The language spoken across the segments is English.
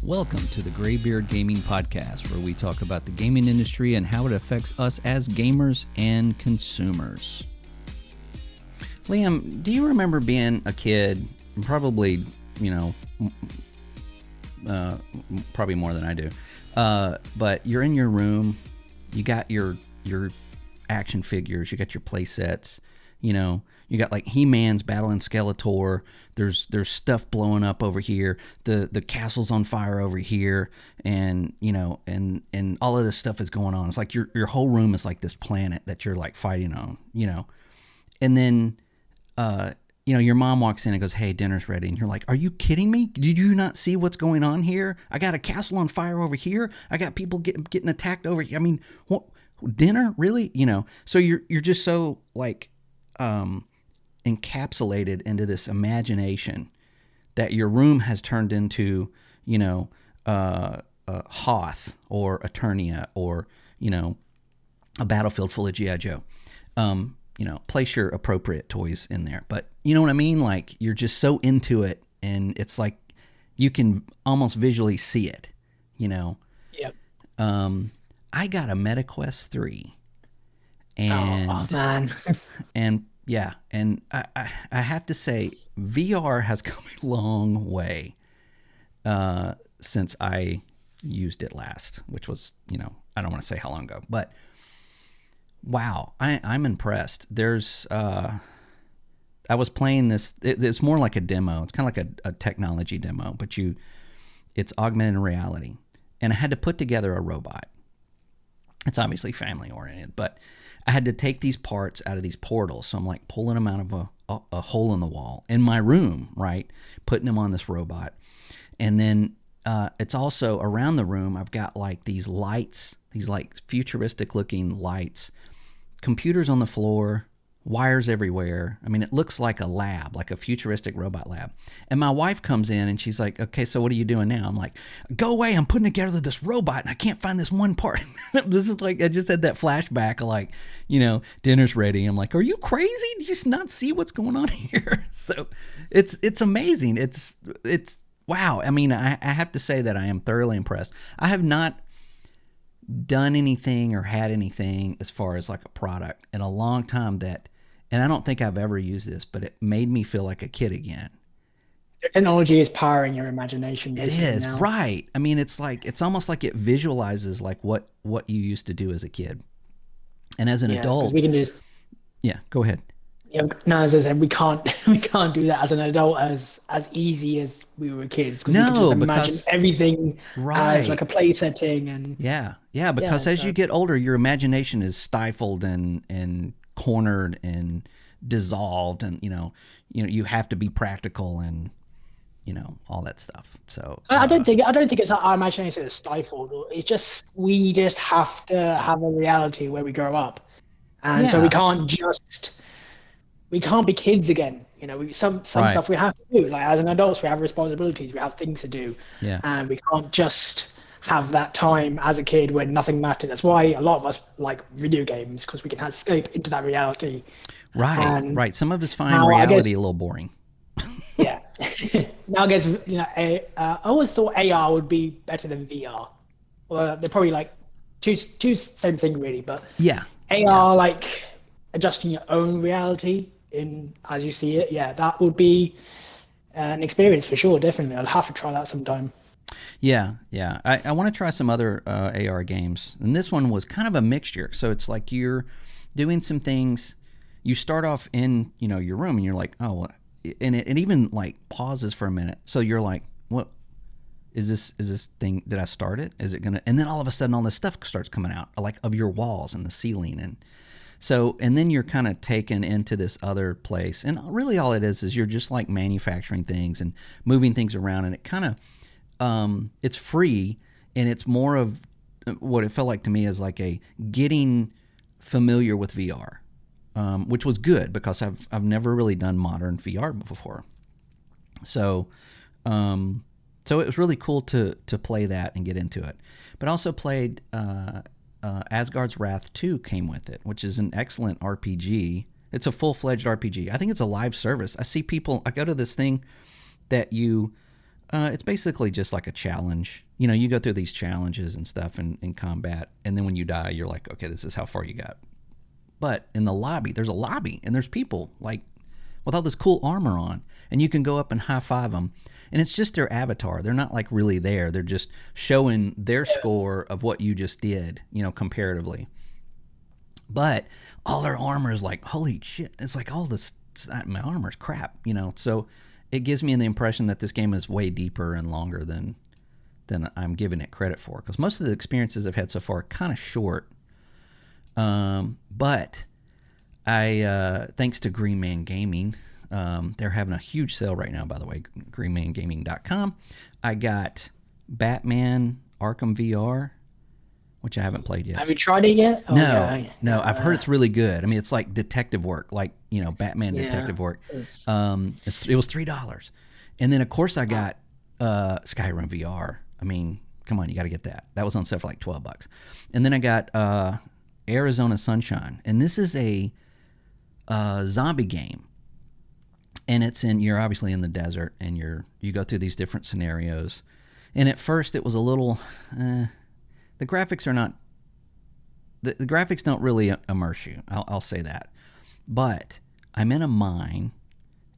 Welcome to the Graybeard Gaming Podcast, where we talk about the gaming industry and how it affects us as gamers and consumers. Liam, do you remember being a kid? Probably, probably more than I do. But you're in your room, you got your action figures, you got your play sets, you got like He-Man's battling Skeletor. There's stuff blowing up over here. The castle's on fire over here, and and all of this stuff is going on. It's like your whole room is like this planet that you're like fighting on, And then your mom walks in and goes, "Hey, dinner's ready." And you're like, "Are you kidding me? Did you not see what's going on here? I got a castle on fire over here. I got people getting attacked over here. I mean, what, dinner? Really?" So you're just so like encapsulated into this imagination that your room has turned into, Hoth or Eternia or, a battlefield full of G.I. Joe. Place your appropriate toys in there. But you know what I mean? Like, you're just so into it, and it's like you can almost visually see it, Yep. I got a MetaQuest 3. And, oh man. and yeah, and I have to say, VR has come a long way since I used it last, which was, I don't want to say how long ago, but wow, I'm impressed. There's, I was playing this, it's more like a demo. It's kind of like a technology demo, but it's augmented reality. And I had to put together a robot. It's obviously family oriented, but I had to take these parts out of these portals. So I'm like pulling them out of a hole in the wall in my room, right? Putting them on this robot. And then it's also around the room, I've got like these lights, these like futuristic looking lights, computers on the floor, wires everywhere. I mean, it looks like a lab, like a futuristic robot lab. And my wife comes in and she's like, "Okay, so what are you doing now?" I'm like, "Go away, I'm putting together this robot and I can't find this one part." This is like, I just had that flashback of like, dinner's ready. I'm like, "Are you crazy? Do you not see what's going on here?" So it's amazing. It's wow. I mean, I have to say that I am thoroughly impressed. I have not done anything or had anything as far as like a product in a long time and I don't think I've ever used this, but it made me feel like a kid again. Technology is powering your imagination It basically is, now. right. I mean, it's almost like it visualizes like what you used to do as a kid. And as an adult, we can just yeah, go ahead. no, as I said, we can't do that as an adult as easy as we were kids, because we can just No, imagine because everything as like right. a play setting. And Yeah, because as so you get older, your imagination is stifled and cornered and dissolved, and you have to be practical and all that stuff. So I don't think it's our imagination is stifled. It's just we just have to have a reality where we grow up, and so yeah, we can't be kids again. Some right. stuff we have to do. Like as an adults, we have responsibilities, we have things to do, Yeah, and we can't just have that time as a kid when nothing mattered. That's why a lot of us like video games, because we can escape into that reality. And right. Some of us find now I guess, reality a little boring. yeah. Now I guess I always thought AR would be better than VR. Well, they're probably like two same thing really, but Yeah, yeah, AR, like adjusting your own reality in as you see it, yeah, that would be an experience for sure. Definitely, I'll have to try that sometime. yeah. I want to try some other AR games, and this one was kind of a mixture. So it's like you're doing some things. You start off in your room, and you're like, "Oh," well, and it even like pauses for a minute. So you're like, "What is this? Is this thing? Did I start it? Is it gonna?" And then all of a sudden, all this stuff starts coming out, like of your walls and the ceiling, and then you're kind of taken into this other place, and really all it is you're just like manufacturing things and moving things around, and it kind of it's free, and it's more of what it felt like to me is like a getting familiar with VR, which was good because I've never really done modern VR before. So so it was really cool to play that and get into it. But I also played Asgard's Wrath 2 came with it, which is an excellent RPG. It's a full-fledged RPG. I think it's a live service. I see people, I go to this thing that you It's basically just like a challenge. You know, you go through these challenges and stuff in combat, and then when you die, you're like, okay, this is how far you got. But in the lobby, there's a lobby, and there's people like with all this cool armor on, and you can go up and high five them, and it's just their avatar. They're not like really there. They're just showing their score of what you just did, you know, comparatively. But all their armor is like, holy shit! It's like all this. My armor's crap, you know. So it gives me the impression that this game is way deeper and longer than I'm giving it credit for. Because most of the experiences I've had so far are kind of short. But I thanks to Green Man Gaming, they're having a huge sale right now. By the way, greenmangaming.com. I got Batman Arkham VR, which I haven't played yet. Have you tried it yet? Oh No, yeah, no, I've heard it's really good. I mean, it's like detective work, like you know, Batman yeah. detective work. It's, It was $3, and then of course I got Skyrim VR. I mean, come on, you got to get that. That was on sale for like $12, and then I got Arizona Sunshine, and this is a zombie game, and you're obviously in the desert, and you go through these different scenarios, and at first it was a little. The graphics are not. The graphics don't really immerse you. I'll say that, but I'm in a mine.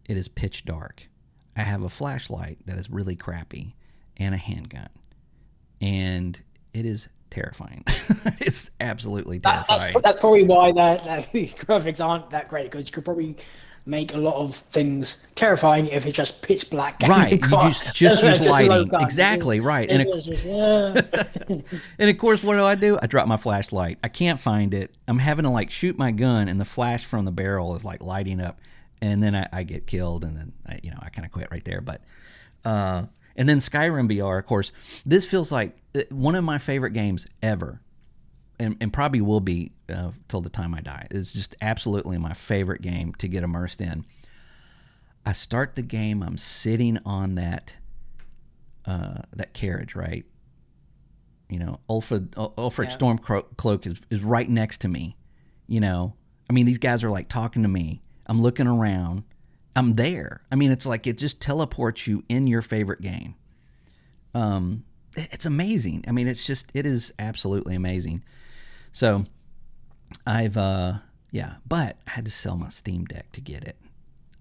It is pitch dark. I have a flashlight that is really crappy, and a handgun, and it is terrifying. It's absolutely terrifying. that's probably why the graphics aren't that great, because you could probably make a lot of things terrifying if it's just pitch black. Right, you just use lighting. Exactly, right. And It's just, yeah. and of course, what do? I drop my flashlight. I can't find it. I'm having to like shoot my gun, and the flash from the barrel is like lighting up, and then I get killed, and then I kind of quit right there. But and then Skyrim VR, of course, this feels like one of my favorite games ever, and probably will be till the time I die. It's just absolutely my favorite game to get immersed in. I start the game. I'm sitting on that carriage, right? You know, Ulfric Yeah. Stormcloak is right next to me. You know, I mean, these guys are like talking to me. I'm looking around. I'm there. I mean, it's like it just teleports you in your favorite game. It's amazing. I mean, it is absolutely amazing. So I've yeah, but I had to sell my Steam Deck to get it.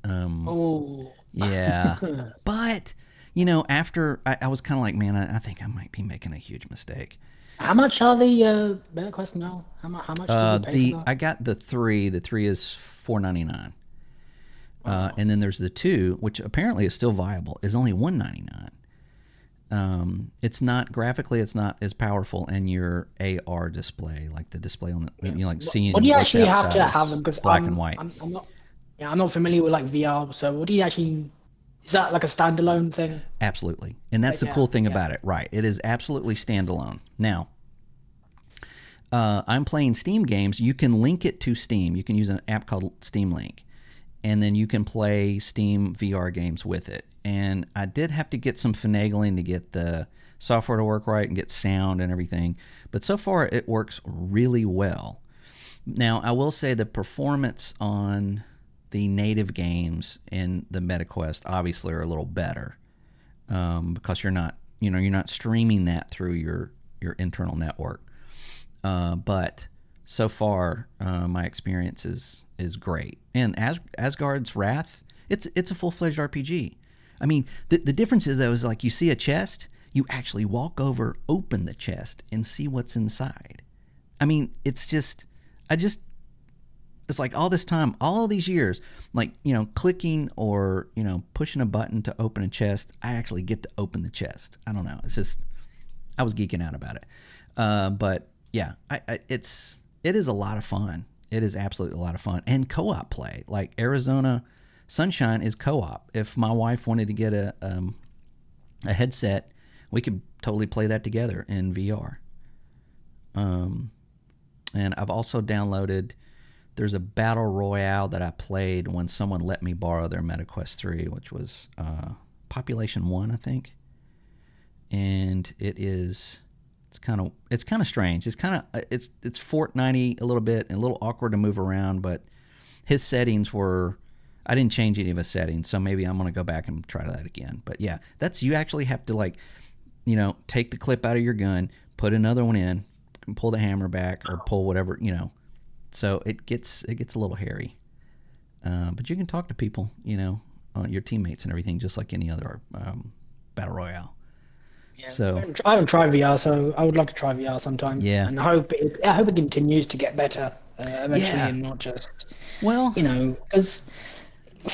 Oh. Yeah, but you know, after I was kind of like, man, I think I might be making a huge mistake. How much are the better question now? How much did you pay for that? I got the three. The three is $4.99. Wow. And then there's the two, which apparently is still viable, is only $1.99. It's not graphically, it's not as powerful in your AR display, like the display on the, you know, like seeing What do you what's actually have outside to is have them? Because black and white. I'm not, yeah, I'm not familiar with like VR. So what do you actually? Is that like a standalone thing? Absolutely, and that's Like, the yeah, cool thing yeah. about it, right? It is absolutely standalone. Now, I'm playing Steam games. You can link it to Steam. You can use an app called Steam Link, and then you can play Steam VR games with it. And I did have to get some finagling to get the software to work right and get sound and everything. But so far, it works really well. Now, I will say the performance on the native games in the MetaQuest obviously are a little better because you're not streaming that through your internal network. But so far, my experience is great. And Asgard's Wrath, it's a full fledged RPG. I mean, the difference is though is like you see a chest, you actually walk over, open the chest, and see what's inside. I mean, it's like all this time, all these years, like clicking or pushing a button to open a chest. I actually get to open the chest. I don't know. It's just I was geeking out about it. But yeah, it is a lot of fun. It is absolutely a lot of fun and co-op play. Like Arizona Sunshine is co-op. If my wife wanted to get a headset, we could totally play that together in VR. And I've also downloaded. There's a battle royale that I played when someone let me borrow their MetaQuest 3, which was Population 1, I think. And it's kind of strange. It's Fortnite-y a little bit and a little awkward to move around, but his settings were I didn't change any of the settings, so maybe I'm gonna go back and try that again. But yeah, that's you actually have to like, take the clip out of your gun, put another one in, pull the hammer back or pull whatever, So it gets a little hairy. But you can talk to people, your teammates and everything, just like any other battle royale. Yeah, So I haven't tried VR, so I would love to try VR sometime, yeah, and I hope it continues to get better eventually, yeah. and not just Well, because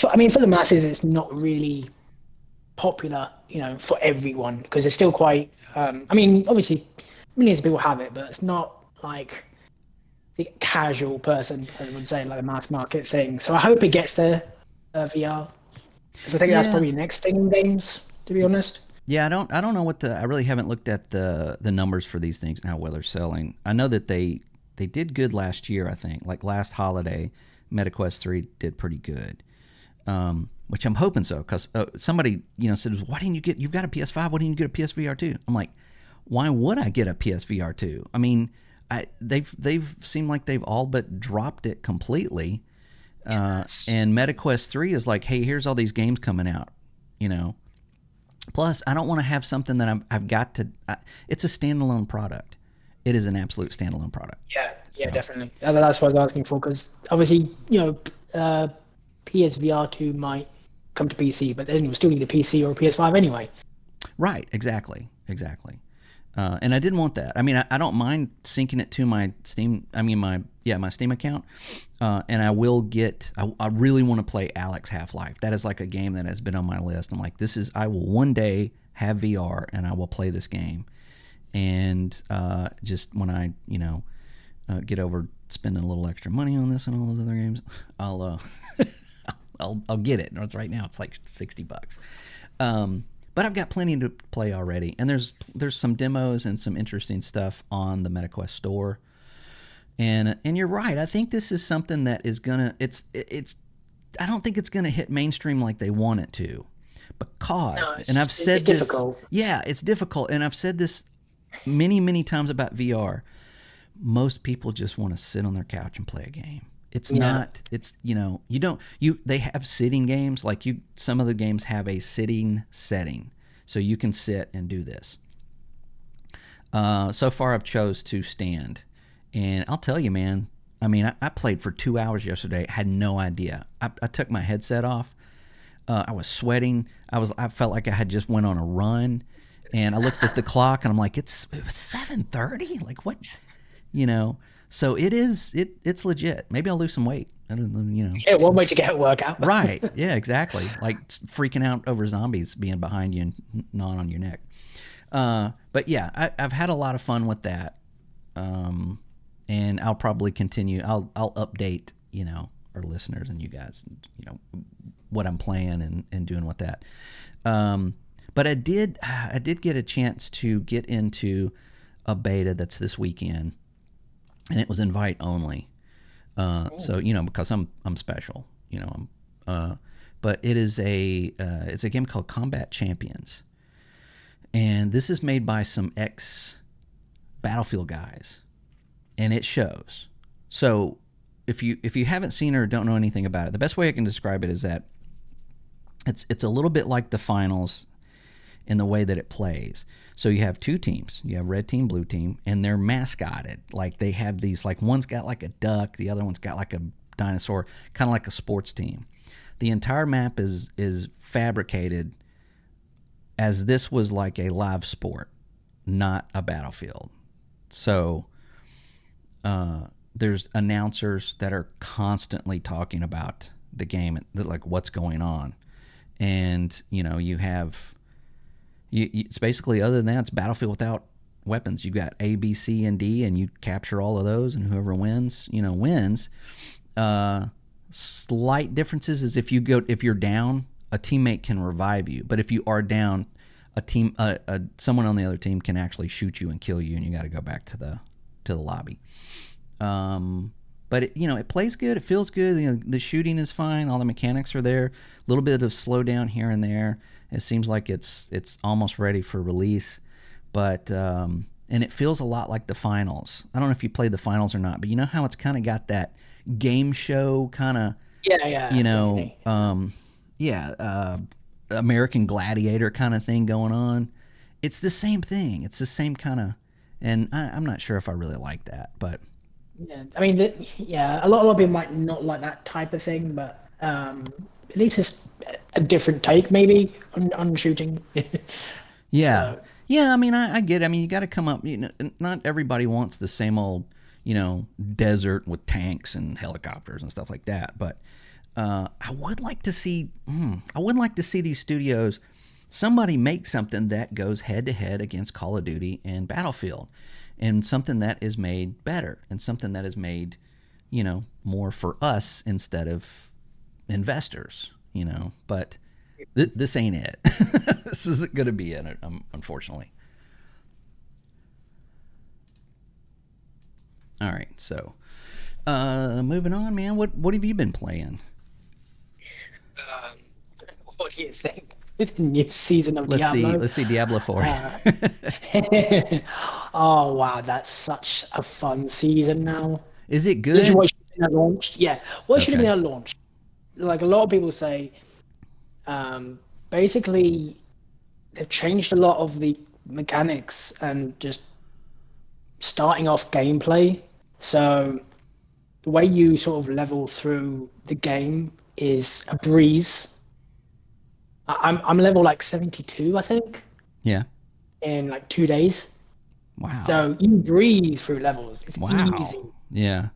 I mean, for the masses, it's not really popular, for everyone because it's still quite. I mean, obviously, millions of people have it, but it's not like the casual person, I would say, like a mass market thing. So I hope it gets there, VR, because I think that's yeah, probably the next thing in games, to be honest. yeah. I don't know what I really haven't looked at the numbers for these things now, where they're selling. I know that they did good last year. I think like last holiday, MetaQuest 3 did pretty good. Which I'm hoping so, because somebody said, "Why didn't you get? You've got a PS5. Why didn't you get a PSVR 2?" I'm like, "Why would I get a PSVR 2? I mean, they've seemed like they've all but dropped it completely. Yes. And MetaQuest 3 is like, hey, here's all these games coming out. You know, Plus, I don't want to have something that I've got to. It's a standalone product. It is an absolute standalone product. Yeah, yeah, So definitely. That's what I was asking for because obviously, PSVR 2 might come to PC, but then you still need a PC or a PS5 anyway. right, exactly. And I didn't want that. I mean, I don't mind syncing it to my Steam. I mean, my Steam account. And I will get. I really want to play Alex Half Life. That is like a game that has been on my list. I'm like, this is. I will one day have VR and I will play this game. And just when I get over spending a little extra money on this and all those other games, I'll I'll get it. Right now it's like $60. But I've got plenty to play already, and there's some demos and some interesting stuff on the MetaQuest store. And you're right. I think this is something that is gonna. It's. I don't think it's gonna hit mainstream like they want it to, because No, and I've it's said this. difficult. Yeah, it's difficult, and I've said this many times about VR. Most people just want to sit on their couch and play a game. It's Yeah. not. It's you don't they have sitting games like you. Some of the games have a sitting setting, so you can sit and do this. So far, I've chose to stand, and I'll tell you, man. I mean, I played for 2 hours yesterday. Had no idea. I took my headset off. I was sweating. I felt like I had just went on a run, and I looked at the clock, and I'm like, it was 7:30. Like what? You know. So it's legit. Maybe I'll lose some weight. I don't know. Yeah, one way to get a workout. Right. Yeah. Exactly. Like freaking out over zombies being behind you and gnawing on your neck. But yeah, I've had a lot of fun with that, and I'll probably continue. I'll update our listeners and you guys, what I'm playing and doing with that. But I did get a chance to get into a beta that's this weekend, and it was invite only. So because I'm special, I'm. But it's a game called Combat Champions, and this is made by some ex Battlefield guys, and it shows. So if you haven't seen it or don't know anything about it, the best way I can describe it is that it's a little bit like the finals in the way that it plays. So you have two teams. You have red team, blue team, and they're mascotted. Like they have these, like one's got like a duck, the other one's got like a dinosaur, kind of like a sports team. The entire map is fabricated as this was like a live sport, not a battlefield. So there's announcers that are constantly talking about the game, like what's going on, and you have it's basically, other than that, it's Battlefield without weapons. You got A, B, C, and D, and you capture all of those, and whoever wins, wins. Slight differences is if you're down, a teammate can revive you, but if you are down, someone on the other team can actually shoot you and kill you, and you got to go back to the lobby. But it plays good. It feels good. The shooting is fine. All the mechanics are there. A little bit of slowdown here and there. It seems like it's almost ready for release, but and it feels a lot like the finals. I don't know if you played the finals or not, but you know how it's kind of got that game show kind of Yeah, you yeah, know, definitely. yeah, American Gladiator kind of thing going on. It's the same thing. It's the same kind of, and I'm not sure if I really like that, but Yeah, I mean, yeah, a lot of people might not like that type of thing, but at least it's a different take, maybe on shooting. yeah, So yeah. I mean, I get it. I mean, you got to come up. You know, not everybody wants the same old, desert with tanks and helicopters and stuff like that. But I would like to see. I would like to see these studios. Somebody make something that goes head to head against Call of Duty and Battlefield, and something that is made better, and something that is made, more for us instead of investors. But this ain't it. This isn't going to be it, unfortunately. All right, so moving on, man. What have you been playing? um, what do you think? With the new season of Let's see. Diablo. Let's see Diablo 4. Uh, oh wow, that's such a fun season now. Is it Literally, good? what should have been at launch? Yeah, what should have Okay. been at launch? Like a lot of people say, basically they've changed a lot of the mechanics and just starting off gameplay. So the way you sort of level through the game is a breeze. I'm level like 72, I think, Yeah. in like 2 days. Wow. So you breathe through levels. It's Wow. easy. Yeah.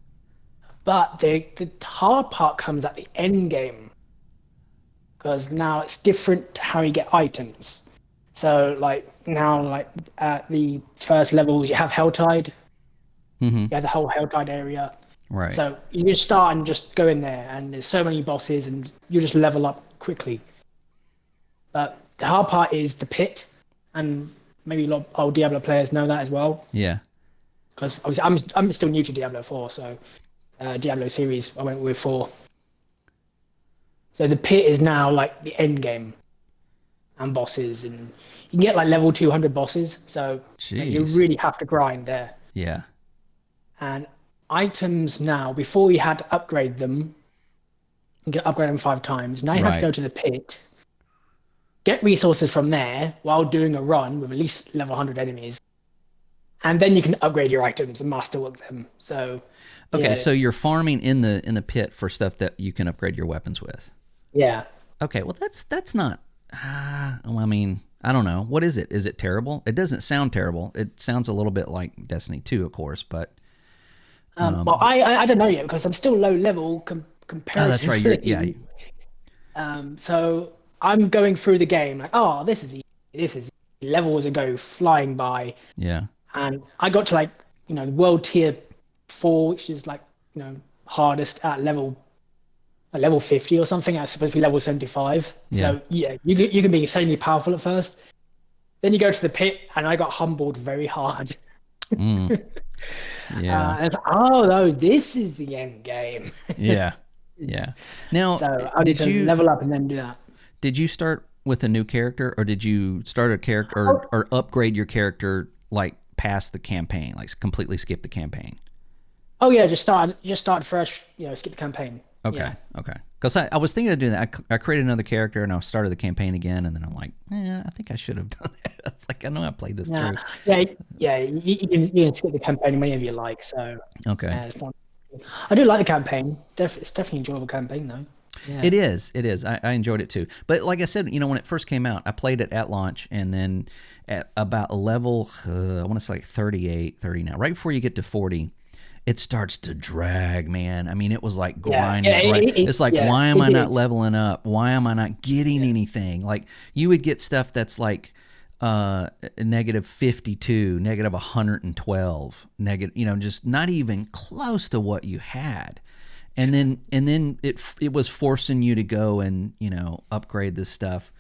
But the hard part comes at the end game because now it's different how you get items. So like now, like at the first levels, you have Helltide. Mm-hmm. You have the whole Helltide area. Right. So you just start and just go in there, and there's so many bosses, and you just level up quickly. But the hard part is the pit, and maybe a lot of old Diablo players know that as well. Yeah. Because obviously I'm still new to Diablo 4, so Diablo series I went with 4. So the pit is now like the end game and bosses, and you can get like level 200 bosses. So you Jeez. really have to grind there. Yeah. And items now, before you had to upgrade them, you get upgrade them 5 times. Now you have to Right. go to the pit, get resources from there while doing a run with at least level 100 enemies, and then you can upgrade your items and masterwork them. So Okay, yeah, so you're farming in the pit for stuff that you can upgrade your weapons with. yeah. Okay, well that's not. Well, I mean, I don't know. What is it? Is it terrible? It doesn't sound terrible. It sounds a little bit like Destiny 2, of course, but Well, I don't know yet because I'm still low level oh, that's right. You're yeah, comparatively. So I'm going through the game like, oh, this is easy. This is easy. Levels go flying by, yeah, and I got to like world tier 4, which is like hardest at level 50 or something. That's supposed to be level 75. yeah, So yeah, you can be insanely powerful at first. Then you go to the pit, and I got humbled very hard. mm, yeah, And it's like, oh no, this is the end game. yeah, yeah. Now, So I need did to you level up and then do that. did you start with a new character, or did you start a character Oh, or upgrade your character like past the campaign, like completely skip the campaign? oh yeah, just start fresh. Skip the campaign. Okay, Yeah, okay. Because I was thinking of doing that. I created another character and I started the campaign again, and then I'm like, I think I should have done that. It's like I know I played this yeah, through. yeah, yeah. You can skip the campaign whenever you like. So Okay, yeah, it's not. I do like the campaign. It's definitely an enjoyable campaign though. Yeah. it is. It is. I enjoyed it too. But like I said, when it first came out, I played it at launch, and then at about level, I want to say like 38, 30 now, right before you get to 40, it starts to drag, man. I mean, it was like Yeah, yeah, grinding, right? It's like, yeah, why am it I not did. leveling up? Why am I not getting Yeah, anything? Like, you would get stuff that's like negative 52, negative 112, negative, just not even close to what you had. And then it was forcing you to go and upgrade this stuff.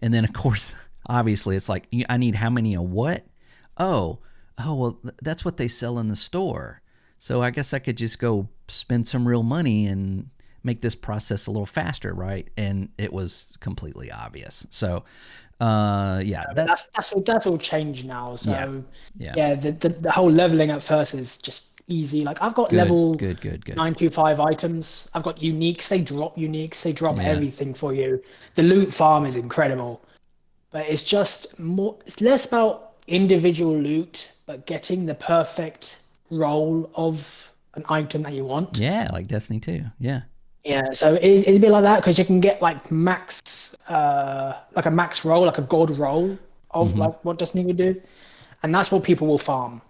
And then of course, obviously, it's like I need how many of what? Oh, well, that's what they sell in the store. So I guess I could just go spend some real money and make this process a little faster, right? And it was completely obvious. So, yeah, but that's all changed now. yeah, So yeah, yeah, the whole leveling up first is just easy. Like I've got Good, level good, good, good. 925 items. I've got uniques. They drop uniques. They drop Yeah. everything for you. The loot farm is incredible, but it's just more. It's less about individual loot, but getting the perfect roll of an item that you want. Yeah, like Destiny 2. Yeah. Yeah, so it's a bit like that because you can get like like a max roll, like a god roll of Mm-hmm. like what Destiny would do, and that's what people will farm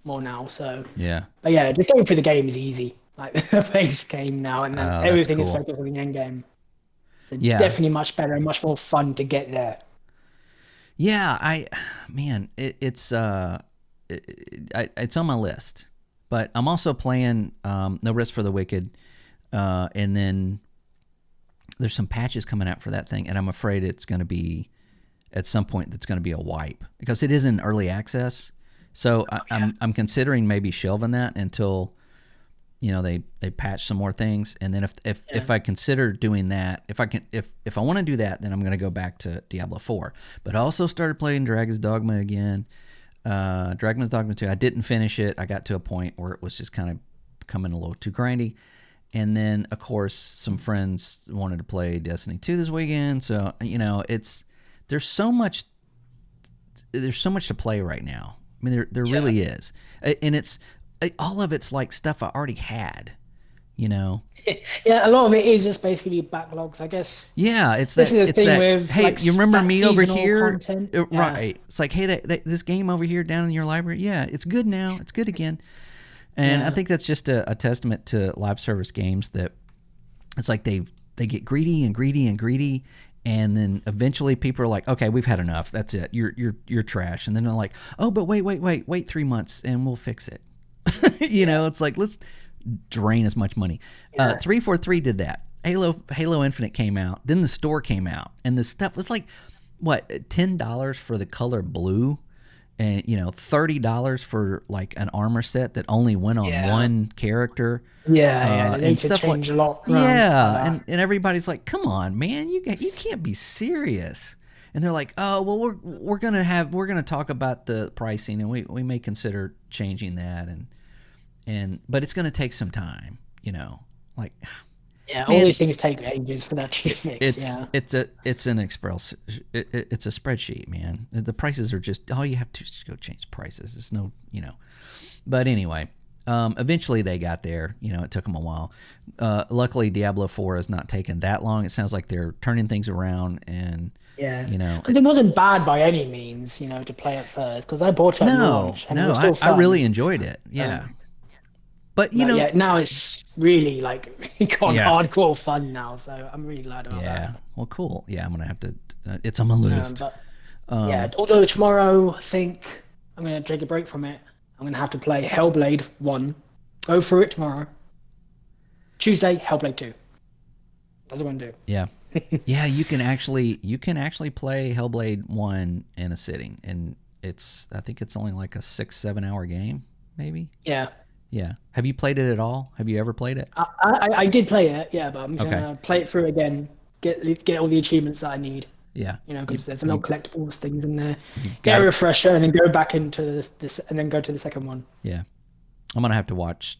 more now. So, Yeah. but yeah, just going through the game is easy, like the base game now, and then Oh, that's everything is cool. focused on the end game. So Yeah. definitely much better and much more fun to get there. Yeah, man, it's on my list, but I'm also playing No Rest for the Wicked, and then there's some patches coming out for that thing, and I'm afraid it's going to be at some point that's going to be a wipe because it is in early access. So Yeah, I'm considering maybe shelving that until they patch some more things, and then if yeah, I consider doing that, if I want to do that, then I'm going to go back to Diablo 4. But I also started playing Dragon's Dogma again. Dragon's Dogma 2. I didn't finish it. I got to a point where it was just kind of becoming a little too grindy. And then, of course, some friends wanted to play Destiny 2 this weekend. So, it's there's so much there's so much to play right now. I mean, there yeah. really is. And all of it's like stuff I already had, you know. Yeah, a lot of it is just basically backlogs, I guess. Yeah, This is the it's thing that with hey, like you remember that me over seasonal here? content. Yeah, Right. It's like, hey, this game over here down in your library, yeah, it's good now. It's good again. And I yeah, think that's just a testament to live service games that it's like they get greedy and greedy and greedy, and then eventually people are like, okay, we've had enough. That's it. You're trash. And then they're like, oh, but wait 3 months and we'll fix it. yeah, It's like let's drain as much money. yeah. 343 did that. Halo Infinite came out, then the store came out, and the stuff was like what $10 for the color blue, and $30 for like an armor set that only went on Yeah. one character, Yeah, they need and to stuff like change a lot around stuff like yeah, that. and everybody's like, come on, man, you can't be serious. And they're like, oh well, we're gonna talk about the pricing, and we may consider changing that, but it's gonna take some time, like Yeah, all man, these things take ages for that to fix. it's Yeah, it's an express it's a spreadsheet, man. The prices are just all you have to do is just go change prices. There's no but anyway, eventually they got there. It took them a while. Luckily Diablo 4 has not taken that long. It sounds like they're turning things around, and yeah. it, Because it wasn't bad by any means, to play at first. Because I bought it at no, launch and it no, was still I really fun. enjoyed it. Yeah, Um, but but yeah, now it's really like gone yeah. hardcore fun now. So I'm really glad about Yeah. that. Well, cool. Yeah, I'm gonna have to. It's on my list. But yeah, Um, although tomorrow I think I'm gonna take a break from it. I'm gonna have to play Hellblade 1. Go through it tomorrow. Tuesday, Hellblade 2. That's what I'm gonna yeah, do. yeah. You can actually play Hellblade 1 in a sitting, and I think it's only like a 6-7 hour game, maybe. Yeah. Yeah. Have you played it at all? Have you ever played it? I did play it, yeah, but I'm Okay. gonna play it through again, get all the achievements that I need, Yeah. You because there's a lot you of collectibles things in there. you Get got a it. refresher and then go back into this and then go to the second one. Yeah. I'm gonna have to watch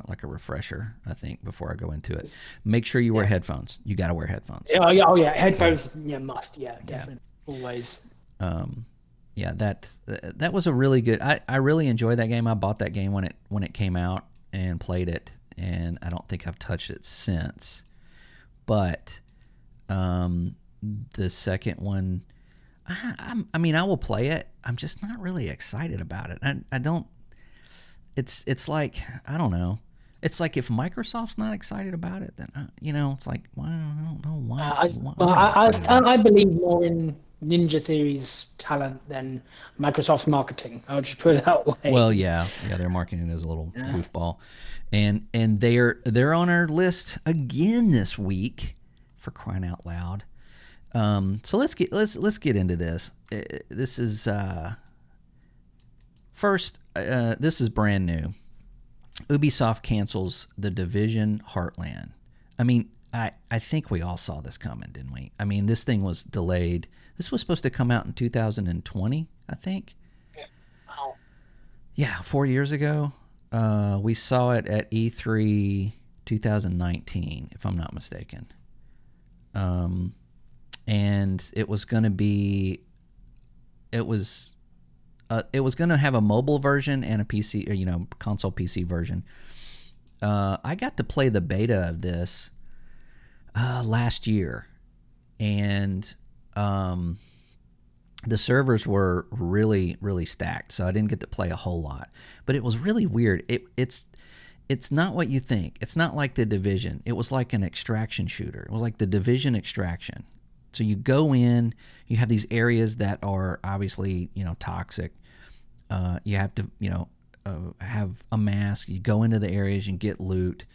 like a refresher, I think, before I go into it. Make sure you wear Yeah. headphones. You got to wear headphones. Oh yeah. Headphones, yeah, must. Yeah, Yeah. definitely. Always. Um, yeah, that was a really good. I really enjoyed that game. I bought that game when it came out and played it, and I don't think I've touched it since. But um, the second one, I mean, I will play it. I'm just not really excited about it. I don't. It's like I don't know. It's like if Microsoft's not excited about it, then it's like I don't know why But I'm not excited about it. I believe more in Ninja Theory's talent than Microsoft's marketing. I would just put it that Well, way. yeah, their marketing is a little Yeah. goofball, and they're on our list again this week, for crying out loud. So let's get into this. This is first. This is brand new. Ubisoft cancels The Division Heartland. I mean, I think we all saw this coming, didn't we? I mean, this thing was delayed. This was supposed to come out in 2020, I think. Wow. Yeah, 4 years ago. We saw it at E3 2019, if I'm not mistaken. Um, and it was going to be, it was going to have a mobile version and a PC, or, console PC version. I got to play the beta of this last year, and the servers were really, really stacked, so I didn't get to play a whole lot. But it was really weird. It's not what you think. It's not like the Division. It was like an extraction shooter. It was like the Division Extraction. So you go in, you have these areas that are obviously, toxic. You have to, have a mask. You go into the areas and get loot.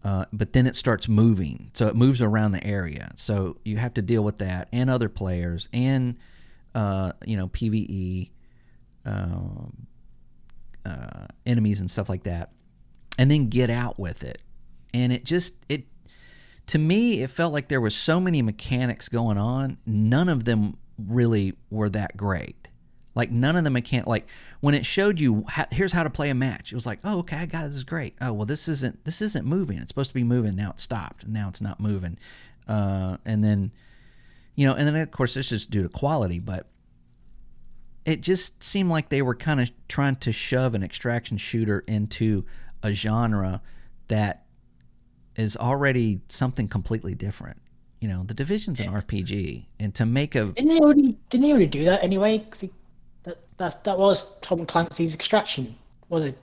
But then it starts moving. So it moves around the area. So you have to deal with that and other players and, PvE enemies and stuff like that. And then get out with it. And to me, it felt like there was so many mechanics going on. None of them really were that great. Like none of the like when it showed you here's how to play a match, it was like, oh, okay, I got it. This is great. Oh, well, this isn't moving. It's supposed to be moving. Now it stopped. Now it's not moving. And then, and then of course it's just due to quality, but it just seemed like they were kind of trying to shove an extraction shooter into a genre that is already something completely different. The Division's an RPG, and to make a didn't they already do that anyway? That was Tom Clancy's Extraction. Was it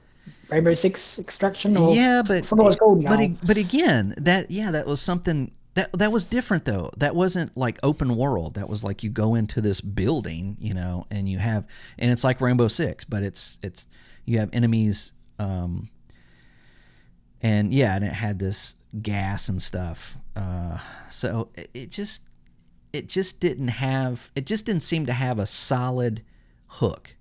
Rainbow Six Extraction? Or yeah, but I forgot what it's called now. But again, that was something that was different though. That wasn't like open world. That was like you go into this building, and you have, and it's like Rainbow Six, but it's you have enemies, and yeah, and it had this gas and stuff. So it just didn't seem to have a solid hook.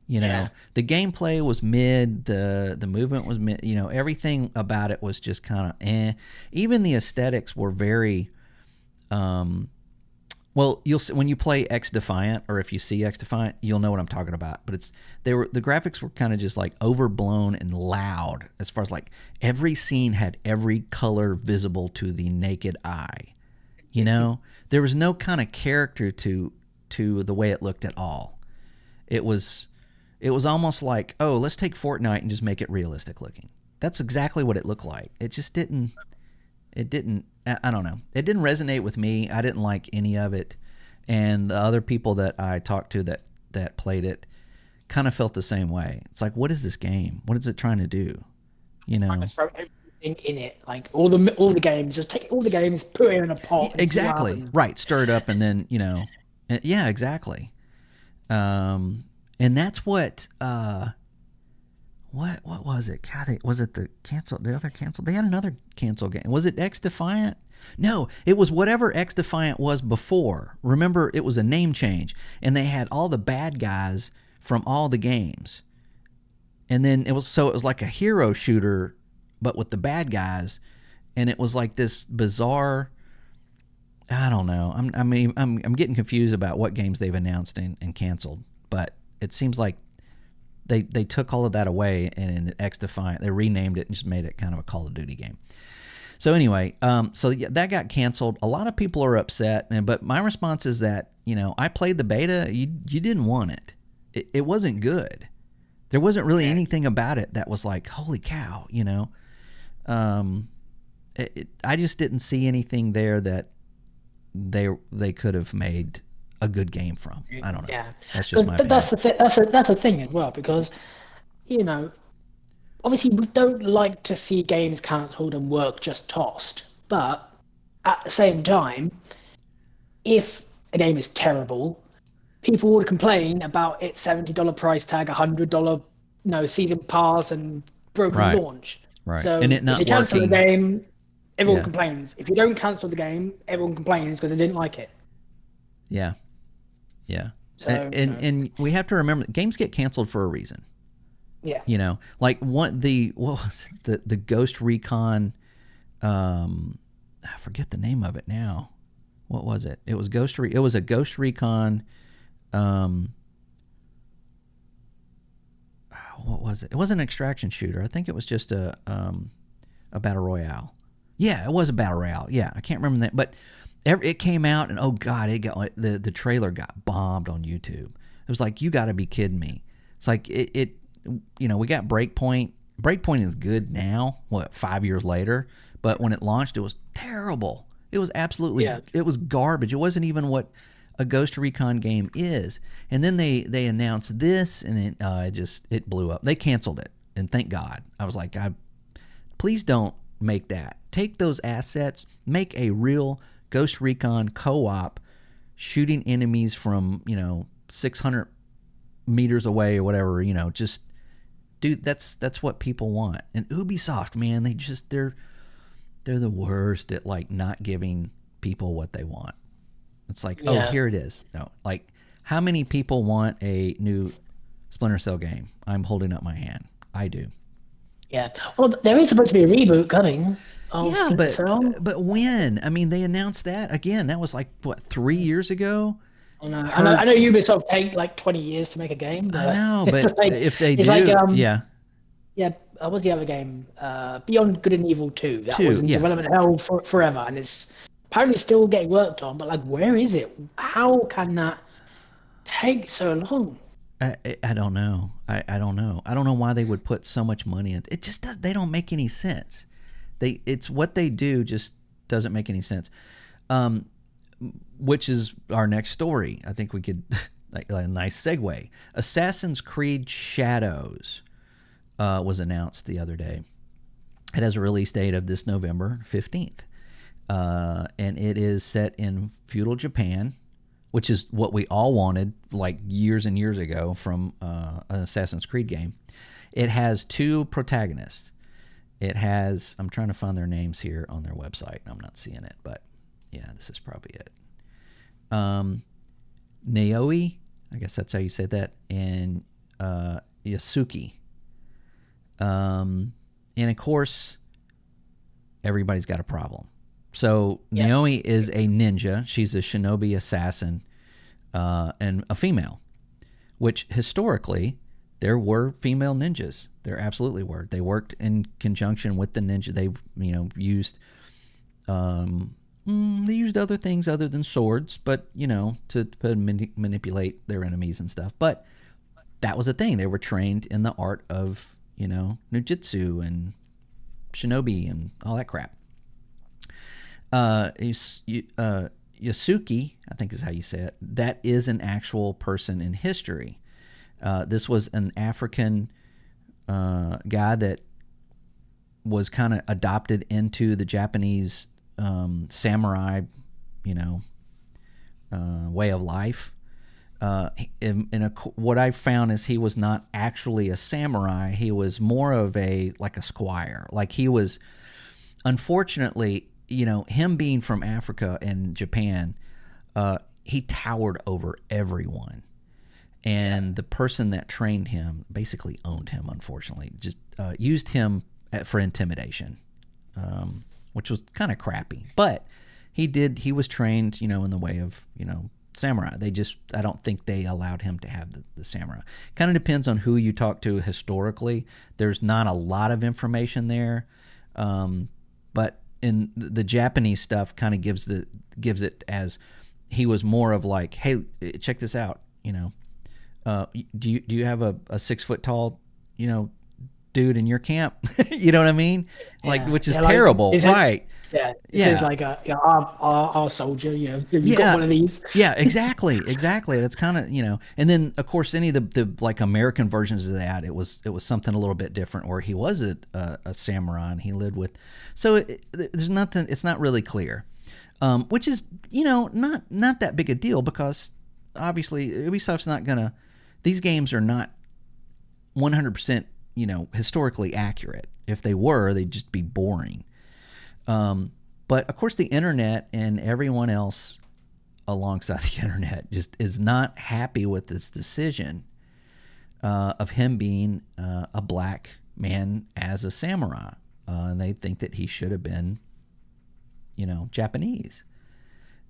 Yeah. The gameplay was mid, the movement was mid, everything about it was just kind of eh. Even the aesthetics were very well, you'll see when you play X Defiant, or if you see X Defiant, you'll know what I'm talking about. But the graphics were kind of just like overblown and loud, as far as like every scene had every color visible to the naked eye. There was no kind of character to the way it looked at all. It was almost like, oh, let's take Fortnite and just make it realistic looking. That's exactly what it looked like. It just didn't. I don't know. It didn't resonate with me. I didn't like any of it. And the other people that I talked to that played it kind of felt the same way. It's like, what is this game? What is it trying to do? Trying to throw everything in it, like all the games. Just take all the games, put it in a pot. Exactly. Right. Stir it up, and then yeah, exactly. And that's what. What was it? God, was it the other cancel? They had another cancel game. Was it X Defiant? No, it was whatever X Defiant was before. Remember, it was a name change, and they had all the bad guys from all the games. And then it was like a hero shooter, but with the bad guys, and it was like this bizarre. I don't know. I'm getting confused about what games they've announced and canceled, but it seems like they took all of that away, and in X Defiant, they renamed it and just made it kind of a Call of Duty game. So anyway, that got canceled. A lot of people are upset, but my response is that, I played the beta. You didn't want it. It wasn't good. There wasn't really anything about it that was like, holy cow, I just didn't see anything there that they could have made a good game from. I don't know. Yeah, that's just my opinion. That's the thing as well, because obviously we don't like to see games cancelled and work just tossed, but at the same time, if a game is terrible, people would complain about its $70 price tag, $100 season pass, and broken launch. Right. So and it not if you cancel the game, everyone Yeah. complains. If you don't cancel the game, everyone complains because they didn't like it. Yeah. Yeah. So, and we have to remember that games get canceled for a reason. Yeah. Like what was it? The Ghost Recon, I forget the name of it now. What was it? It was it was a Ghost Recon, what what was it? It wasn't an extraction shooter. I think it was just a battle royale. Yeah, it was a battle royale. Yeah, I can't remember that, but it came out, and oh god, it got the trailer got bombed on YouTube. It was like, you got to be kidding me. It's like we got Breakpoint. Breakpoint is good now. What, 5 years later? But when it launched, it was terrible. It was absolutely, Yeah, it was garbage. It wasn't even what a Ghost Recon game is. And then they announced this, and it blew up. They canceled it, and thank God. I was like, please don't make that. Take those assets, make a real Ghost Recon co-op, shooting enemies from 600 meters away or whatever. Just dude, that's what people want. And Ubisoft, man, they're the worst at like not giving people what they want. It's like, oh, yeah, here it is. No, like, how many people want a new Splinter Cell game? I'm holding up my hand. I do. yeah. Well, there is supposed to be a reboot coming of Yeah, Splinter but Cell. but when? I mean, they announced that again. That was like what, 3 years ago. I Heard. know Ubisoft take like 20 years to make a game, I but know, it's but like if they it's like do, yeah, yeah. What was the other game? Beyond Good and Evil 2. That was two, in yeah. development hell forever, and it's apparently still getting worked on. But like, where is it? How can that take so long? I don't know. I don't know. I don't know why they would put so much money in it. Just does. They don't make any sense. It's what they do just doesn't make any sense. Um, which is our next story. I think we could like a nice segue. Assassin's Creed Shadows was announced the other day. It has a release date of this November 15th, and it is set in feudal Japan, which is what we all wanted like years and years ago from an Assassin's Creed game. It has two protagonists. It has, I'm trying to find their names here on their website. I'm not seeing it, but yeah, this is probably it. Naoi, I guess that's how you say that, and Yasuki. And of course, everybody's got a problem. So Yeah, Naomi is a ninja. She's a shinobi assassin, and a female, which historically there were female ninjas. There absolutely were. They worked in conjunction with the ninja. They used they used other things other than swords, but to manipulate their enemies and stuff. But that was a thing. They were trained in the art of ninjutsu and shinobi and all that crap. Yasuki, I think is how you say it. That is an actual person in history. This was an African guy that was kind of adopted into the Japanese samurai, you know, way of life. What I found is he was not actually a samurai. He was more of like a squire. Like he was, unfortunately, him being from Africa and Japan, he towered over everyone. And the person that trained him basically owned him, unfortunately. Just used him for intimidation, which was kind of crappy. But he was trained, in the way of, samurai. I don't think they allowed him to have the samurai. Kind of depends on who you talk to historically. There's not a lot of information there. But in the Japanese stuff kind of gives it as he was more of like, hey, check this out, do you have a 6 foot tall, dude in your camp? You know what I mean? Like, yeah, which is yeah. Like, terrible, is it? right? Yeah, this is Yeah, like our soldier. Have you got yeah, one of these? yeah. Exactly. That's kind of And then of course any of the like American versions of that, it was something a little bit different, where he was a samurai and he lived with. So there's nothing. It's not really clear, which is not that big a deal, because obviously Ubisoft's not gonna. These games are not 100% historically accurate. If they were, they'd just be boring. But of course, the internet and everyone else alongside the internet just is not happy with this decision of him being a black man as a samurai, and they think that he should have been, Japanese,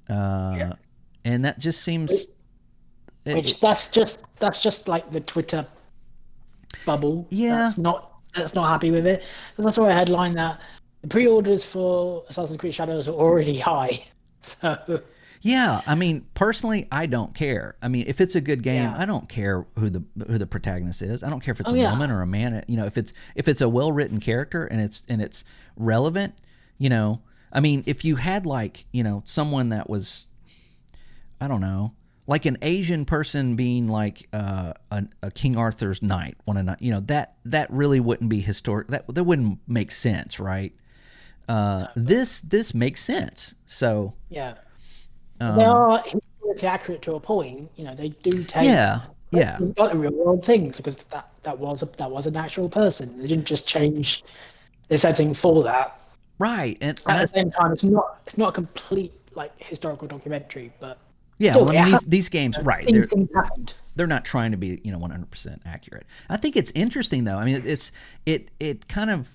Yeah. and that just seems. Which that's just like the Twitter bubble Yeah, that's not happy with it. Because I saw a headline that the pre-orders for Assassin's Creed Shadows are already high. So yeah. I mean, personally, I don't care. I mean, if it's a good game, yeah. I don't care who the protagonist is. I don't care if it's Oh a yeah. woman or a man. You know, if it's a well written character and it's relevant. You know, I mean, if you had like someone that was, I don't know, like an Asian person being like a King Arthur's knight, one of that really wouldn't be historic. That wouldn't make sense, right? No, but This makes sense. So yeah. They um, are historically accurate to a point. They do take yeah, yeah, like the real world things because that was an actual person. They didn't just change the setting for that. right. And At I the same time, it's not a complete like historical documentary, but yeah, well, still, I it mean happened. these games, right? Things happened. They're not trying to be 100% accurate. I think it's interesting though. I mean, it kind of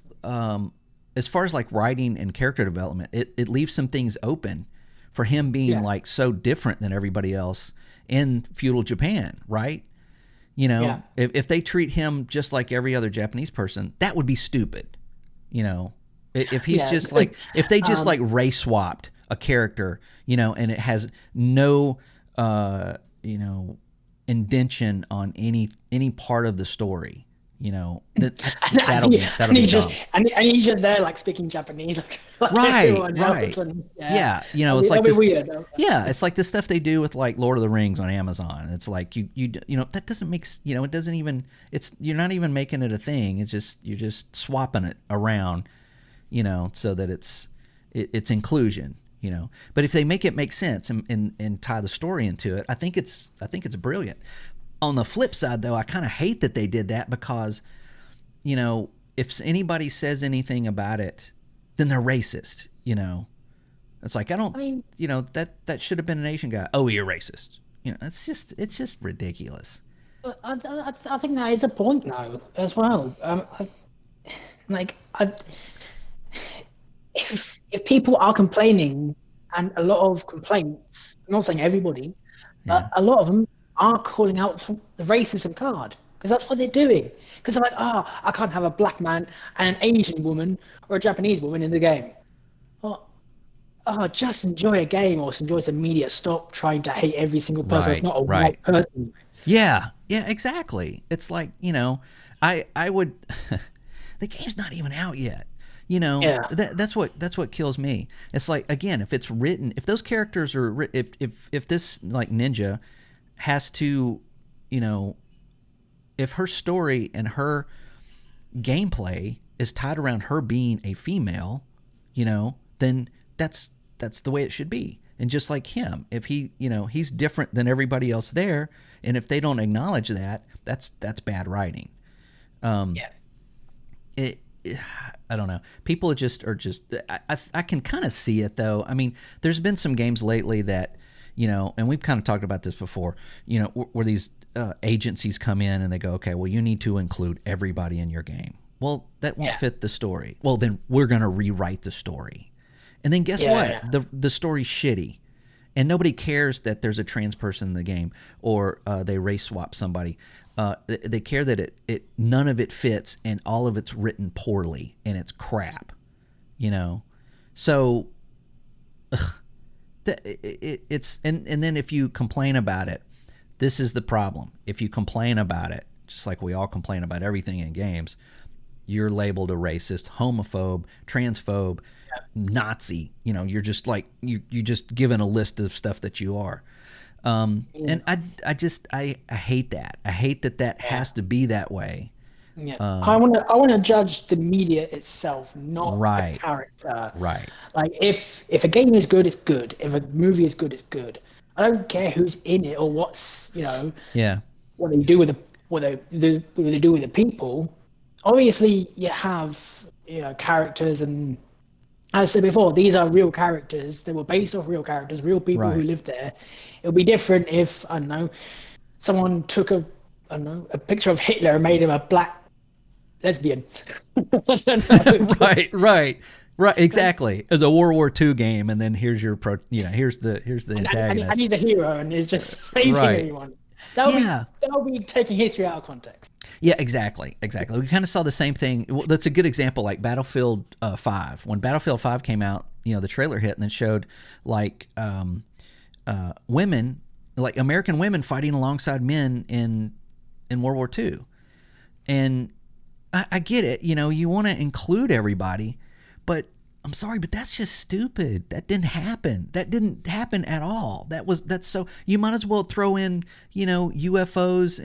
as far as like writing and character development, it leaves some things open for him being Yeah, like so different than everybody else in feudal Japan, right? yeah, If they treat him just like every other Japanese person, that would be stupid. You know, if he's yeah. just Because like if they just um, like race swapped a character, and it has no uh, you know indention on any part of the story, and, that'll he, be and he's just dumb. and he's just there like speaking Japanese like Right, everyone else, right. and yeah, Yeah, it's that'll like be this. weird. Yeah, it's like the stuff they do with like Lord of the Rings on Amazon. It's like that doesn't make it doesn't even you're not even making it a thing. It's just you're just swapping it around, so that it's inclusion. But if they make it make sense and tie the story into it, I think it's brilliant. On the flip side, though, I kind of hate that they did that because if anybody says anything about it, then they're racist. It's like I don't, I mean, that should have been an Asian guy. Oh, you're racist. It's just ridiculous. but I think that is a point now as well. Like, if people are complaining, and a lot of complaints, I'm not saying everybody, Yeah, but a lot of them are calling out for the racism card because that's what they're doing. Because they're like, I can't have a black man and an Asian woman or a Japanese woman in the game. Well, just enjoy a game or enjoy some media. Stop trying to hate every single person that's right, not a right. white person. Yeah, yeah, exactly. It's like I would. The game's not even out yet. Yeah, That's what kills me. It's like again, if it's written, if those characters are, if this like ninja has to, you know, if her story and her gameplay is tied around her being a female, then that's the way it should be. And just like him, if he's different than everybody else there, and if they don't acknowledge that, that's bad writing. Um, yeah, it, I don't know. People are just. I can kind of see it though. I mean, there's been some games lately that, and we've kind of talked about this before. Where these agencies come in and they go, okay, well, you need to include everybody in your game. Well, that won't yeah, fit the story. Well, then we're gonna rewrite the story. And then guess yeah, what? yeah. The story's shitty, and nobody cares that there's a trans person in the game or they race swap somebody. They care that it none of it fits and all of it's written poorly and it's crap. You know, so it's and then if you complain about it, this is the problem. If you complain about it, just like we all complain about everything in games, you're labeled a racist, homophobe, transphobe, Nazi. You're just like you just given a list of stuff that you are. And I hate that. I hate that Yeah. has to be that way. Yeah, I Um, want to I want to judge the media itself, not the right, character. right. Like if a game is good, it's good. If a movie is good, it's good. I don't care who's in it or Yeah, what they do with what they do with the people. Obviously, you have characters, and as I said before, these are real characters. They were based off real characters, real people who right. lived there. It would be different if I don't know someone took I don't know a picture of Hitler and made him a black lesbian. I don't know. Right, right, right. Exactly. As a World War II game, and then here's your here's the And antagonist. he's a hero and is just saving Right. everyone. Yeah, that would be taking history out of context. yeah, exactly, exactly. We kind of saw the same thing. Well, that's a good example, like Battlefield 5. When Battlefield 5 came out, the trailer hit and it showed like women, like American women fighting alongside men in World War II. And I get it. You want to include everybody, but I'm sorry, but that's just stupid. That didn't happen. That didn't happen at all. That's so. You might as well throw in UFOs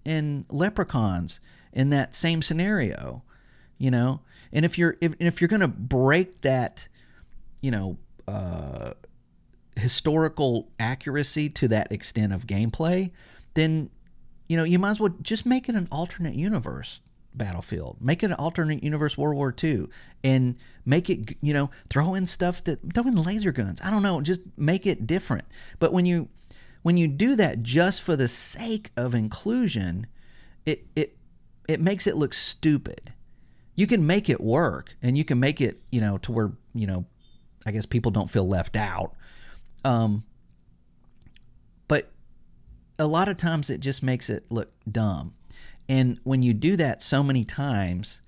and leprechauns in that same scenario. And if you're gonna break that, you know, uh, historical accuracy to that extent of gameplay, then you might as well just make it an alternate universe Battlefield. Make it an alternate universe World War II, and make it throw in throw in laser guns. I don't know, just make it different. But when you do that just for the sake of inclusion, it makes it look stupid. You can make it work, and you can make it to where I guess people don't feel left out. But a lot of times it just makes it look dumb. And when you do that so many times,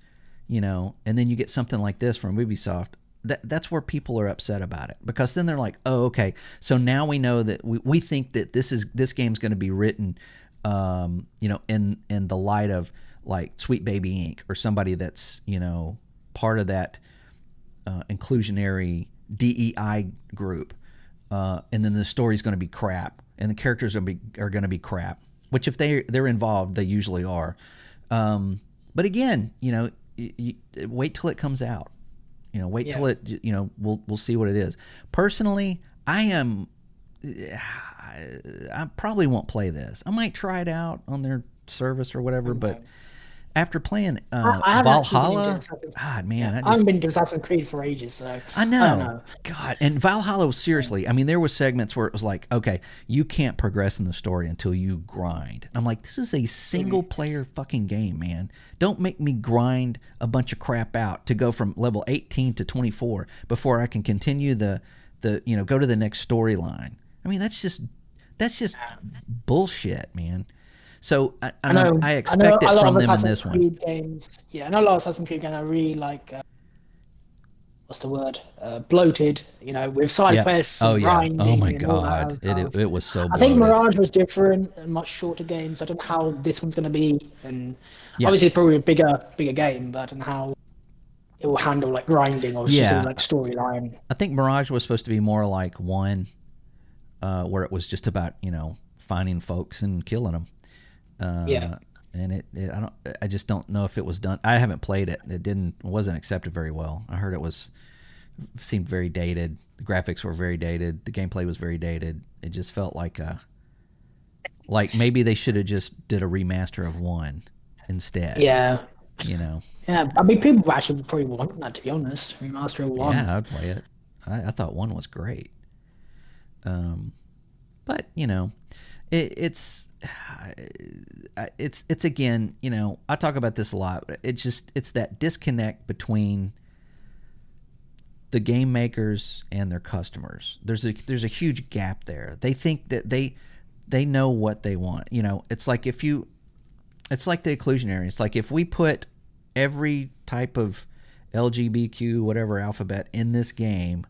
and then you get something like this from Ubisoft, that's where people are upset about it, because then they're like, oh, okay, so now we know that we think that this game's going to be written, in the light of like Sweet Baby Inc. or somebody that's part of that inclusionary DEI group, and then the story's going to be crap, and the characters are going to be crap. Which, if they're involved, they usually are. But again, you wait till it comes out. Wait till it. We'll see what it is. Personally, I probably won't play this. I might try it out on their service or whatever, but after playing I haven't Valhalla, God, man, I haven't been to Assassin's Creed for ages, so I I don't know. know. God, and Valhalla, seriously, I mean, there were segments where it was like, okay, you can't progress in the story until you grind. I'm like, this is a single player fucking game, man. Don't make me grind a bunch of crap out to go from level 18 to 24 before I can continue the go to the next storyline. I mean, that's just bullshit, man. So I I know expect it a lot from of them in Assassin's this one. Creed games. Yeah, I know a lot of Assassin's Creed games. I really like what's the word? Bloated. With side Yeah. quests Oh and yeah. Oh my grinding and all that other God. It stuff. it was so I think bloated. Mirage was different and much shorter games. I don't know how this one's going to be, and Yeah. obviously probably a bigger game, but I don't know how it will handle like grinding or it's just all Yeah. like storyline. I think Mirage was supposed to be more like one, where it was just about finding folks and killing them. Yeah, And I just don't know if it was done. I haven't played it. Wasn't accepted very well. I heard seemed very dated. The graphics were very dated. The gameplay was very dated. It just felt like maybe they should have just did a remaster of one instead. yeah, You know. yeah. I mean, people actually probably want that, to be honest. Remaster of one. Yeah, I'd play it. I thought one was great. But it's it's again, I talk about this a lot. It's that disconnect between the game makers and their customers. There's a huge gap there. They think that they know what they want. It's like it's like the inclusionary. It's like if we put every type of LGBTQ whatever alphabet in this game,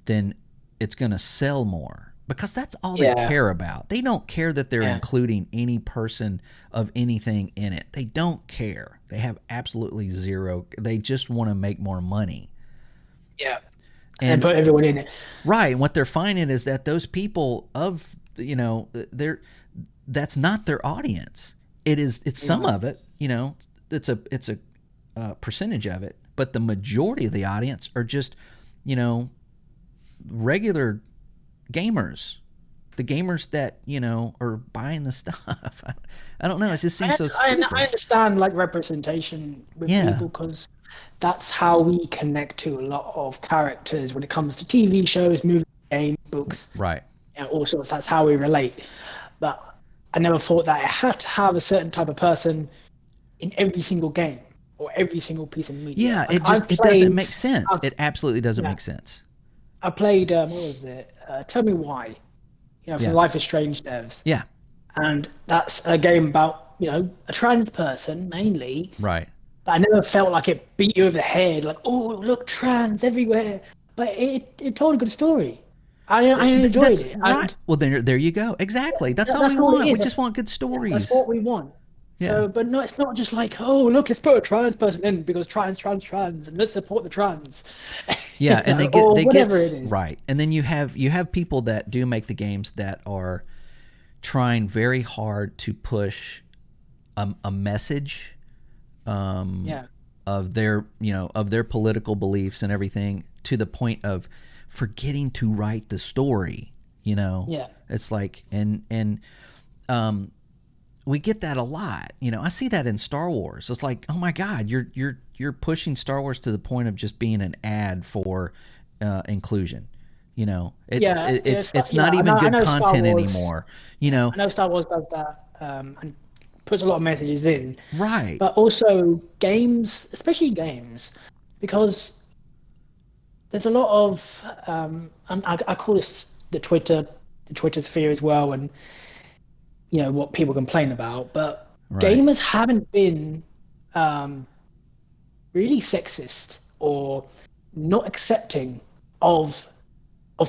then it's going to sell more, because that's all they Yeah, care about. They don't care that they're yeah, including any person of anything in it. They don't care. They have absolutely zero. They just want to make more money. yeah. And And put everyone in it. right, and what they're finding is that those people they're that's not their audience. It's some No. of it. It's a percentage of it, but the majority of the audience are just you know regular gamers, the gamers that are buying the stuff. I don't know. It just seems so I stupid. understand like representation with Yeah. people because that's how we connect to a lot of characters when it comes to TV shows, movies, games, books, Right. all sorts. That's how we relate. But I never thought that I had to have a certain type of person in every single game or every single piece of media. Yeah. Like It doesn't make sense. I've It absolutely doesn't yeah, make sense. I played what was it? Tell Me Why? From Yeah. Life is Strange devs. Yeah. and that's a game about a trans person mainly. Right. But I never felt like it beat you over the head, like, oh, look, trans everywhere. But it told a good story. I enjoyed That's it, right. and Well, there you go. Exactly. That's all we that's all it want. We is. just want good That's stories. what we want. Yeah. So, but no, it's not just like, oh, look, let's put a trans person in because trans, and let's support the trans, Yeah, and or they whatever it gets is. right. And then you have people that do make the games that are trying very hard to push a message Yeah, of their of their political beliefs and everything to the point of forgetting to write the story. yeah, It's like um, we get that a lot. I see that in Star Wars. It's like, oh my God, you're pushing Star Wars to the point of just being an ad for inclusion. yeah. It's Yeah, not even I good know Star content Wars. anymore. Yeah, I know Star Wars does that, and puts a lot of messages in, Right, but also games, especially games, because there's a lot of and I call this the Twitter sphere as well, and what people complain about, but right, gamers haven't been um, really sexist or not accepting of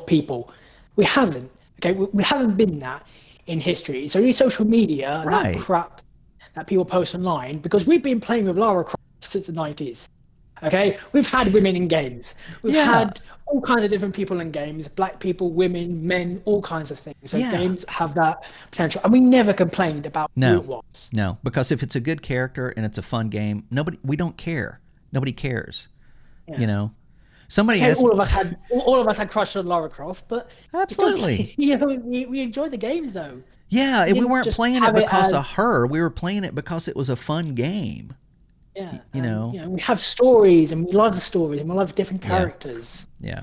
people. We haven't. Okay, we haven't been that in history. So these social media and that right. crap that people post online, because we've been playing with Lara Croft since the 90s. Okay, we've had women in games. We've Yeah, had all kinds of different people in games, black people, women, men, all kinds of things. So yeah. games have that potential, and we never complained about who No, it was. no, because if it's a good character and it's a fun game, we don't care. Nobody cares. You Yeah. know, somebody Okay, asked me. all of us had crushed on Lara Croft, but we still Absolutely. play. We enjoyed the games though. Yeah, We and we didn't weren't just playing it have it because as of her. We were playing it because it was a fun game. yeah, You and know. we have stories, and we love the stories, and we love different Yeah. characters, Yeah.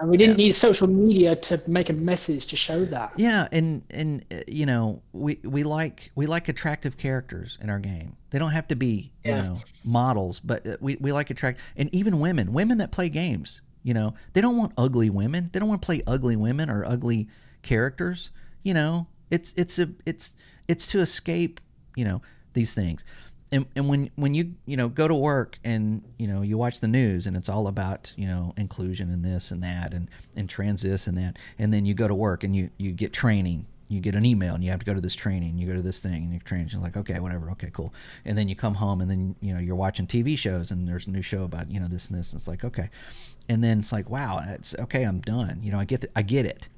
and we Yeah. didn't need social media to make a message to show that. Yeah, and we like attractive characters in our game. They don't have to be Yeah, models, but we like attract and even women that play games. They don't want ugly women. They don't want to play ugly women or ugly characters. It's to escape these things. And when you go to work and you watch the news and it's all about inclusion and this and that and trans this and that, and then you go to work and you get training, you get an email and you have to go to this training, you go to this thing and you're trained, you're like, okay, whatever, okay, cool. And then you come home and then you're watching TV shows and there's a new show about this and this, and it's like, okay. And then it's like, wow, it's okay, I'm done. I get it.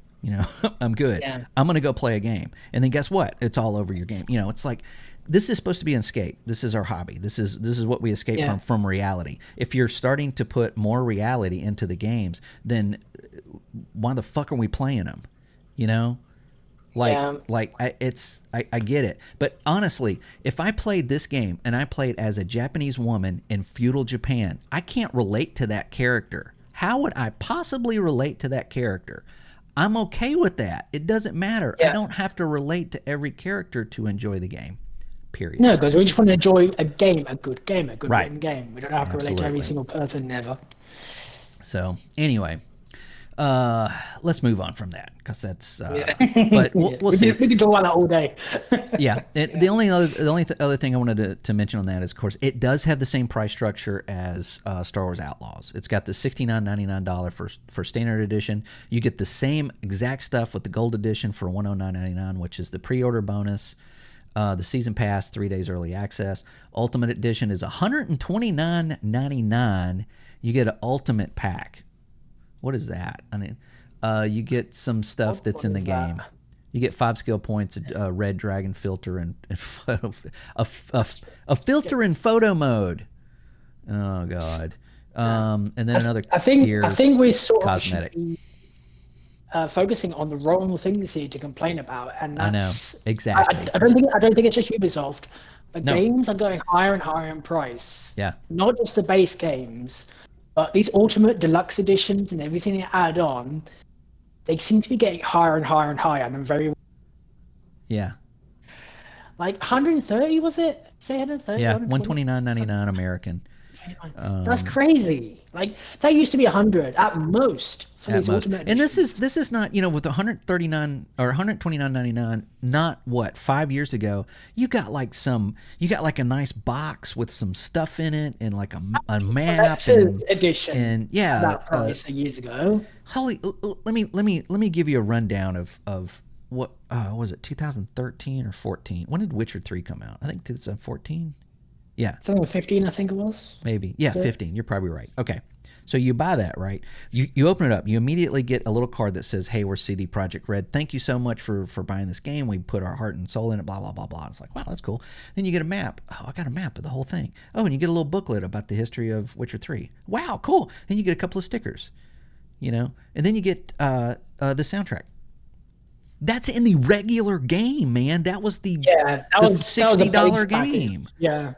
I'm good. yeah, I'm gonna go play a game. And then guess what? It's all over your game. It's like this is supposed to be an escape. This is our hobby. This is what we escape yeah, from reality. If you're starting to put more reality into the games, then why the fuck are we playing them? You know, yeah, I get it. But honestly, if I played this game and I played as a Japanese woman in feudal Japan, I can't relate to that character. How would I possibly relate to that character? I'm okay with that. It doesn't matter. I yeah. don't have to relate to every character to enjoy the game. Period. No, because we just want to enjoy a game, a good Right. written game. We don't have to relate to every Absolutely. single person, never. So anyway, let's move on from that because that's. Yeah, But yeah. we'll see. We can talk about that all day. Yeah, Yeah, the only other thing I wanted to mention on that is, of course, it does have the same price structure as Star Wars Outlaws. It's got the $69.99 for standard edition. You get the same exact stuff with the gold edition for $109.99, which is the pre-order bonus. The season pass, 3 days early access. Ultimate edition is $129.99. You get an ultimate pack. What is that? I mean, you get some stuff that's what in the is game. that? You get 5 skill points, a red dragon filter, and photo, a filter in photo mode. Oh God! And then another I gear think we sort of should cosmetic. be focusing on the wrong things here to complain about, and I know that's exactly. I don't think it's just Ubisoft, but No, games are going higher and higher in price. yeah, Not just the base games, but these ultimate deluxe editions and everything they add on, they seem to be getting higher and higher and higher. And I'm very yeah, like 130 was it? Say 130, yeah. 120? 129.99 American. That's Um, crazy. Like that used to be 100 at most for at these most. ultimate And this is editions. this is not, with 139 or 129.99, not what, 5 years ago, you got like a nice box with some stuff in it and like a map Collector's edition and at yeah, that price years ago. Holly, let me give you a rundown of what was it, 2013 or 14? When did Witcher 3 come out? I think it's 14. Yeah, 2015, I think it was. maybe. Yeah, Was it? 15. You're probably right. Okay. So you buy that, right? You open it up. You immediately get a little card that says, "Hey, we're CD Project Red. Thank you so much for buying this game. We put our heart and soul in it. Blah blah blah blah." It's like, wow, that's cool. Then you get a map. Oh, I got a map of the whole thing. Oh, and you get a little booklet about the history of Witcher 3. Wow, cool. Then you get a couple of stickers, and then you get the soundtrack. That's in the regular game, man. That was the Yeah, the that was a $60 paid package. game. Yeah,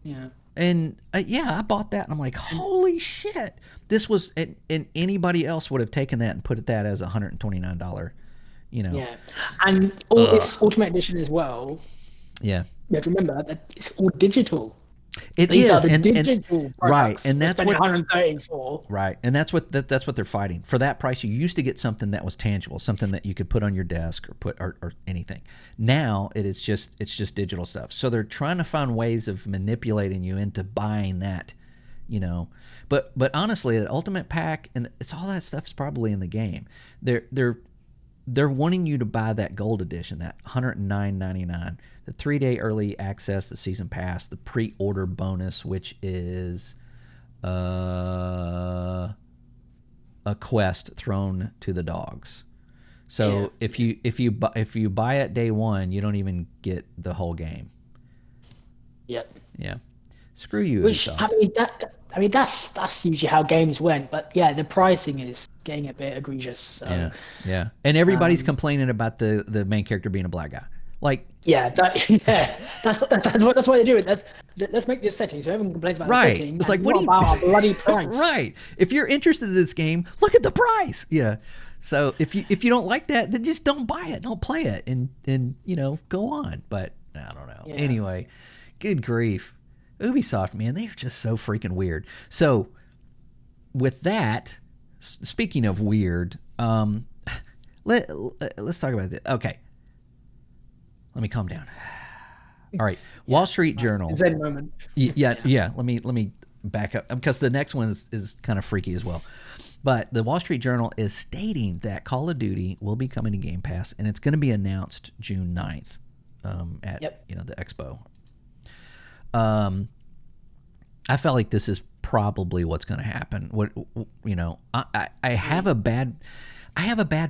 yeah. And yeah, I bought that, and I'm like, And holy shit! This was, and anybody else would have taken that and put it that as $129. You know, yeah, and all ugh, this Ultimate Edition as well. yeah, You have to remember that it's all digital. it These are is, the and digital right, products and we're that's spending what 130 for. right, and that's what they're fighting for. That price, you used to get something that was tangible, something that you could put on your desk or anything. Now it's just digital stuff. So they're trying to find ways of manipulating you into buying that, you know. But honestly, the Ultimate Pack and it's all that stuff's probably in the game. They're wanting you to buy that gold edition, that $109.99, the 3-day early access, the season pass, the pre-order bonus, which is uh, a quest thrown to the dogs. Yeah, So if you buy it day one, you don't even get the whole game. yep. Yeah, screw you, Which Ubisoft. that's usually how games went. But yeah, the pricing is getting a bit egregious. So Yeah, yeah, and everybody's um, complaining about the main character being a black guy. Like, yeah, yeah, that's why they do it. Let's make this setting so everyone complains about the right? setting It's like, and what not do about a bloody you? price. Right. If you're interested in this game, look at the price. Yeah. So if you don't like that, then just don't buy it, don't play it, and go on. But I don't know. Yeah. Anyway, good grief, Ubisoft, man, they're just so freaking weird. So with that, speaking of weird, let's talk about this. Okay, let me calm down. All right, Wall Yeah. Street Journal. Zen moment. Yeah, Yeah. yeah. Let me back up because the next one is kind of freaky as well. But the Wall Street Journal is stating that Call of Duty will be coming to Game Pass, and it's going to be announced June 9th at Yep. the Expo. Um, I felt like this is probably what's going to happen. I have a bad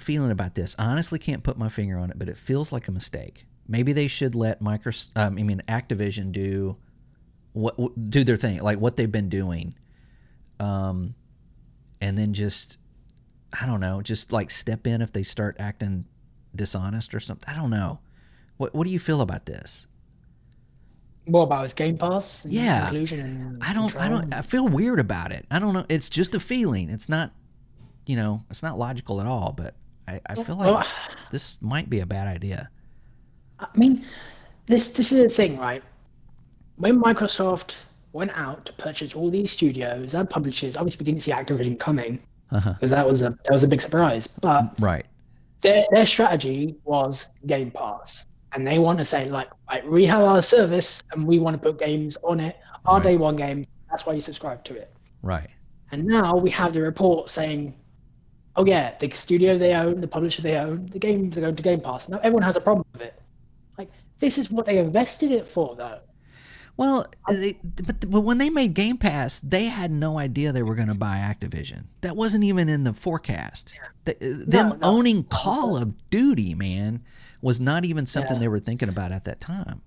feeling about this. I honestly can't put my finger on it, but it feels like a mistake. Maybe they should let Activision do their thing, like what they've been doing, and then just, I don't know, just like step in if they start acting dishonest or something. I don't know. What do you feel about this? What about his Game Pass and Yeah, inclusion and I don't. control? I feel weird about it. I don't know. It's just a feeling. It's not. It's not logical at all. But I feel like Well, this might be a bad idea. I mean, this is the thing, right? When Microsoft went out to purchase all these studios and publishers, obviously we didn't see Activision coming Uh-huh. because that was a big surprise. But Right. their strategy was Game Pass, and they want to say like, right, we have our service and we want to put games on it, our Right. day one game. That's why you subscribe to it. Right. And now we have the report saying, oh yeah, the studio they own, the publisher they own, the games are going to Game Pass. Now everyone has a problem with it. Like this is what they invested it for, though. Well, but when they made Game Pass, they had no idea they were going to buy Activision. That wasn't even in the forecast. No, Them no, owning Call of Duty, man, was not even something yeah, they were thinking about at that time.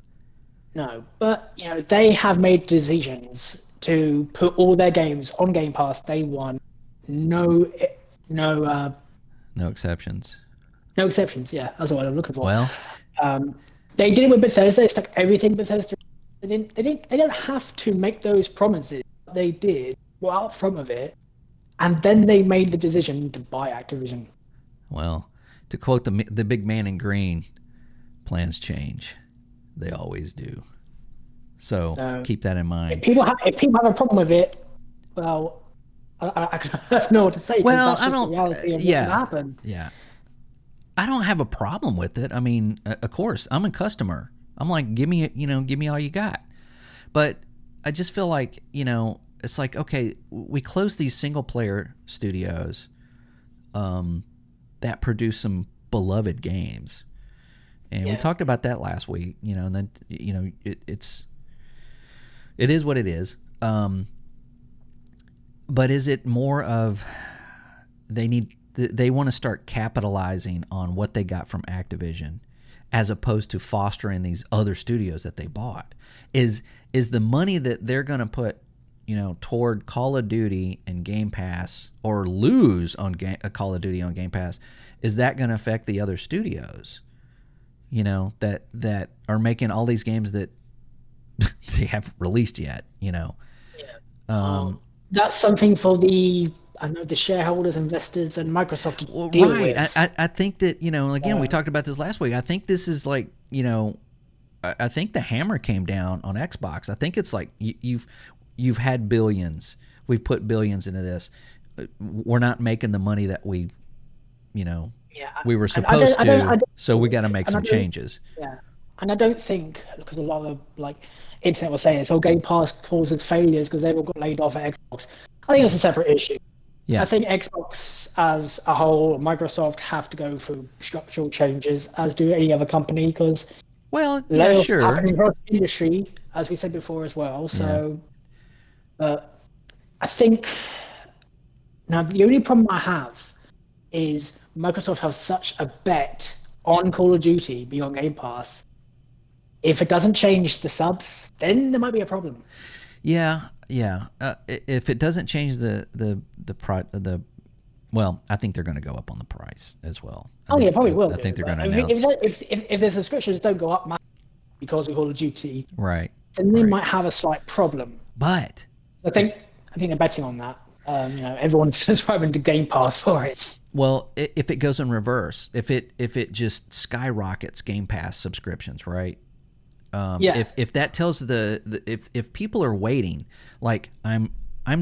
no. But they have made decisions to put all their games on Game Pass day one. No, no, No exceptions. no exceptions. Yeah, that's what I'm looking for. Well, Um, they did it with Bethesda. They stuck everything Bethesda. They didn't. They didn't. They don't have to make those promises. They did. Were out front of it, and then they made the decision to buy Activision. well, to quote the big man in green, plans change. They always do. So So keep that in mind. if people have a problem with it, well, I don't know what to say because Well, that's I just the don't. reality of what's going to Yeah, happen. yeah. I don't have a problem with it. I mean, of course, I'm a customer. I'm like, give me all you got. But I just feel like, it's like, okay, we close these single player studios um, that produce some beloved games, and we Yeah. talked about that last week. And then it is what it is. But is it more of they want to start capitalizing on what they got from Activision as opposed to fostering these other studios that they bought? Is the money that they're going to put toward Call of Duty and Game Pass, or lose on Call of Duty on Game Pass, is that going to affect the other studios that are making all these games that they haven't released yet? Yeah. um, That's something for I know the shareholders, investors, and Microsoft to Well, deal right. with. I think that, again, we Uh, talked about this last week. I think this is like, I think the hammer came down on Xbox. I think it's like you've had billions. We've put billions into this. We're not making the money that you know, yeah, we were and I don't, supposed I don't, I to. don't So we got to think, make and I some don't, changes. yeah, and I don't think because a lot of internet was saying it's all Game Pass causes failures because they've all got laid off at Xbox. I think it's a separate issue. I Yeah. think Xbox as a whole, Microsoft have to go through structural changes, as do any other company, because Well, yeah, layoffs sure. happen across the industry, as we said before as well. Yeah. So, I think now the only problem I have is Microsoft has such a bet on Call of Duty beyond Game Pass. If it doesn't change the subs, then there might be a problem. Yeah. Yeah. If it doesn't change the well, I think they're going to go up on the price as well. I Oh yeah, think probably will I do. think they're going But to if announce. if the subscriptions don't go up because of Call of Duty, Right. then they Right. might have a slight problem. But I think they're betting on that. Everyone's subscribing to Game Pass for it. well, if it goes in reverse, if it just skyrockets Game Pass subscriptions, right? Yeah, If that tells if people are waiting, like I'm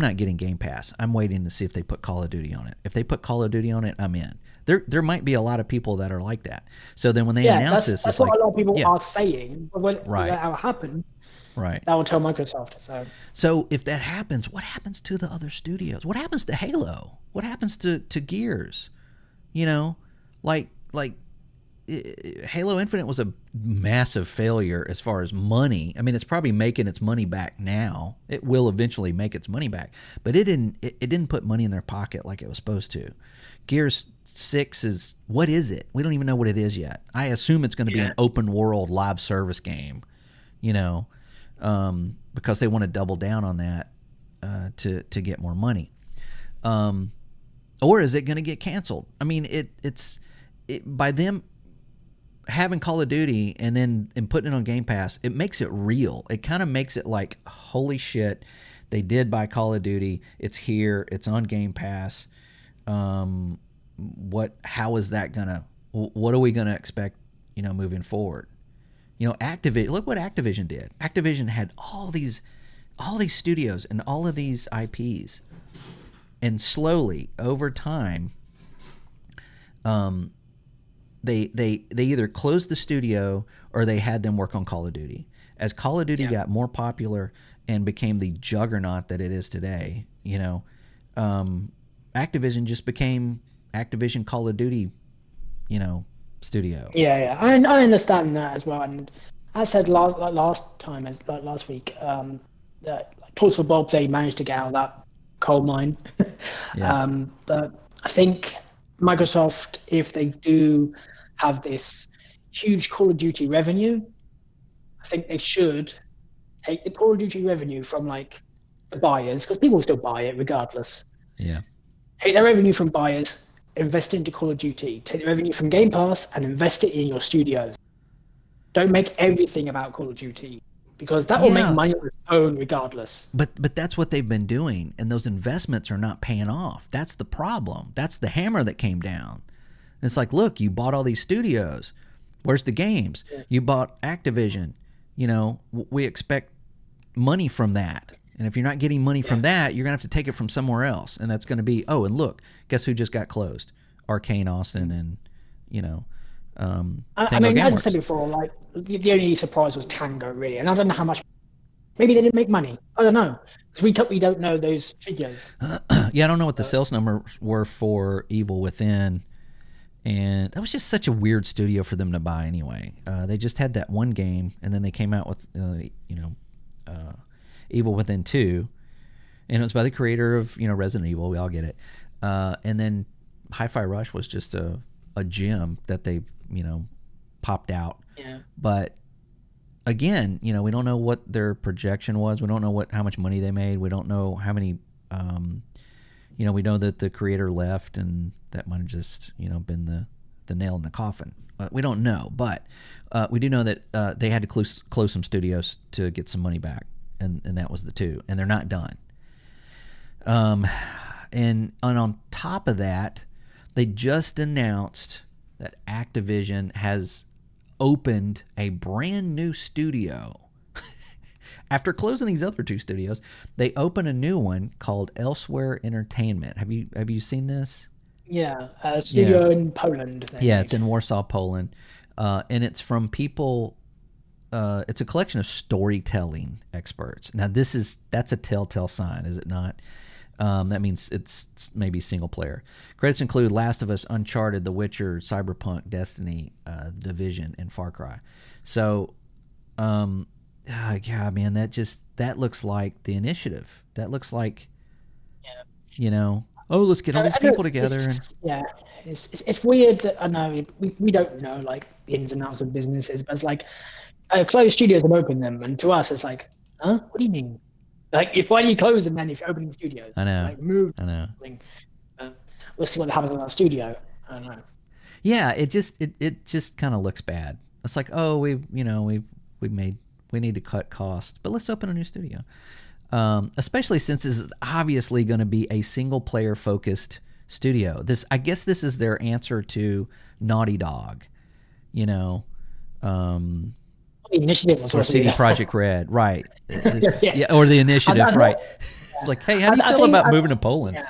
not getting Game Pass. I'm waiting to see if they put Call of Duty on it. If they put Call of Duty on it, I'm in. There might be a lot of people that are like that. So then when they yeah, announce this, it's that's what like, a lot of people yeah, are saying. But when right, that will happen, right. that will tell Microsoft. So So if that happens, what happens to the other studios? What happens to Halo? What happens to Gears? You know, like Halo Infinite was a massive failure as far as money. I mean, it's probably making its money back now. It will eventually make its money back, but it didn't put money in their pocket like it was supposed to. Gears 6 is, what is it? We don't even know what it is yet. I assume it's going to be yeah, an open world live service game, you know, because they want to double down on that to get more money. Um, or is it going to get canceled? I mean, it's by them having Call of Duty and putting it on Game Pass, it makes it real. It kind of makes it like, holy shit, they did buy Call of Duty. It's here. It's on Game Pass. How is that gonna? What are we gonna expect? Moving forward. Activision. Look what Activision did. Activision had all these studios and all of these IPs, and slowly over time, um, they either closed the studio or they had them work on Call of Duty. As Call of Duty yeah, got more popular and became the juggernaut that it is today, Activision just became Activision Call of Duty, studio. yeah. I understand that as well. And I said last time, as last week, that Toys for Bob they managed to get out of that coal mine. Yeah. But I think Microsoft, if they do have this huge Call of Duty revenue, I think they should take the Call of Duty revenue from the buyers, because people will still buy it regardless. Yeah. Take their revenue from buyers, invest it into Call of Duty. Take the revenue from Game Pass and invest it in your studios. Don't make everything about Call of Duty, because that will make Yeah. money on its own regardless. But that's what they've been doing, and those investments are not paying off. That's the problem. That's the hammer that came down. It's like, look, you bought all these studios. Where's the games? Yeah. You bought Activision. We expect money from that. And if you're not getting money Yeah. from that, you're going to have to take it from somewhere else. And that's going to be, oh, and look, guess who just got closed? Arcane Austin and, you know, I Tango mean, as I said Gameworks. before, like the only surprise was Tango, really, and I don't know how much. Maybe they didn't make money. I don't know because we don't know those figures. Yeah, I don't know what the But sales numbers were for Evil Within. And that was just such a weird studio for them to buy anyway. They just had that one game, and then they came out with, uh, Evil Within 2, and it was by the creator of Resident Evil. We all get it. And then Hi-Fi Rush was just a gem that they popped out. yeah, But again, we don't know what their projection was. We don't know how much money they made. We don't know how many. We know that the creator left, and that might have just been the nail in the coffin. We don't know, but we do know that they had to close some studios to get some money back, and that was the two, and they're not done. And on top of that, they just announced that Activision has opened a brand new studio. After closing these other two studios, they open a new one called Elsewhere Entertainment. Have you seen this? yeah, a Yeah, studio in Poland they yeah, it's made. in Warsaw, Poland, and it's from people. It's a collection of storytelling experts. Now, that's a telltale sign, is it not? That means it's maybe single player. Credits include Last of Us, Uncharted, The Witcher, Cyberpunk, Destiny, Division, and Far Cry. So, yeah, man, that looks like the initiative. That looks like Yeah. oh, let's get all these I know people together and yeah, it's weird that I know we don't know like the ins and outs of businesses, but it's like closed studios and open them, and to us it's like, huh? What do you mean? Like, if why do you close them then if you're opening studios? I know, Like, move I know. something. Uh, we'll see what happens with our studio. I don't know. Yeah, it just kind of looks bad. It's like, oh, we need to cut costs, but let's open a new studio. Especially since this is obviously going to be a single player focused studio. I guess this is their answer to Naughty Dog, you know, um, The initiative was or supposed to be CD that. Project Red, right? Yeah. Yeah, or the I initiative, right? thought, It's like, hey, how do you I feel think about moving to Poland? yeah.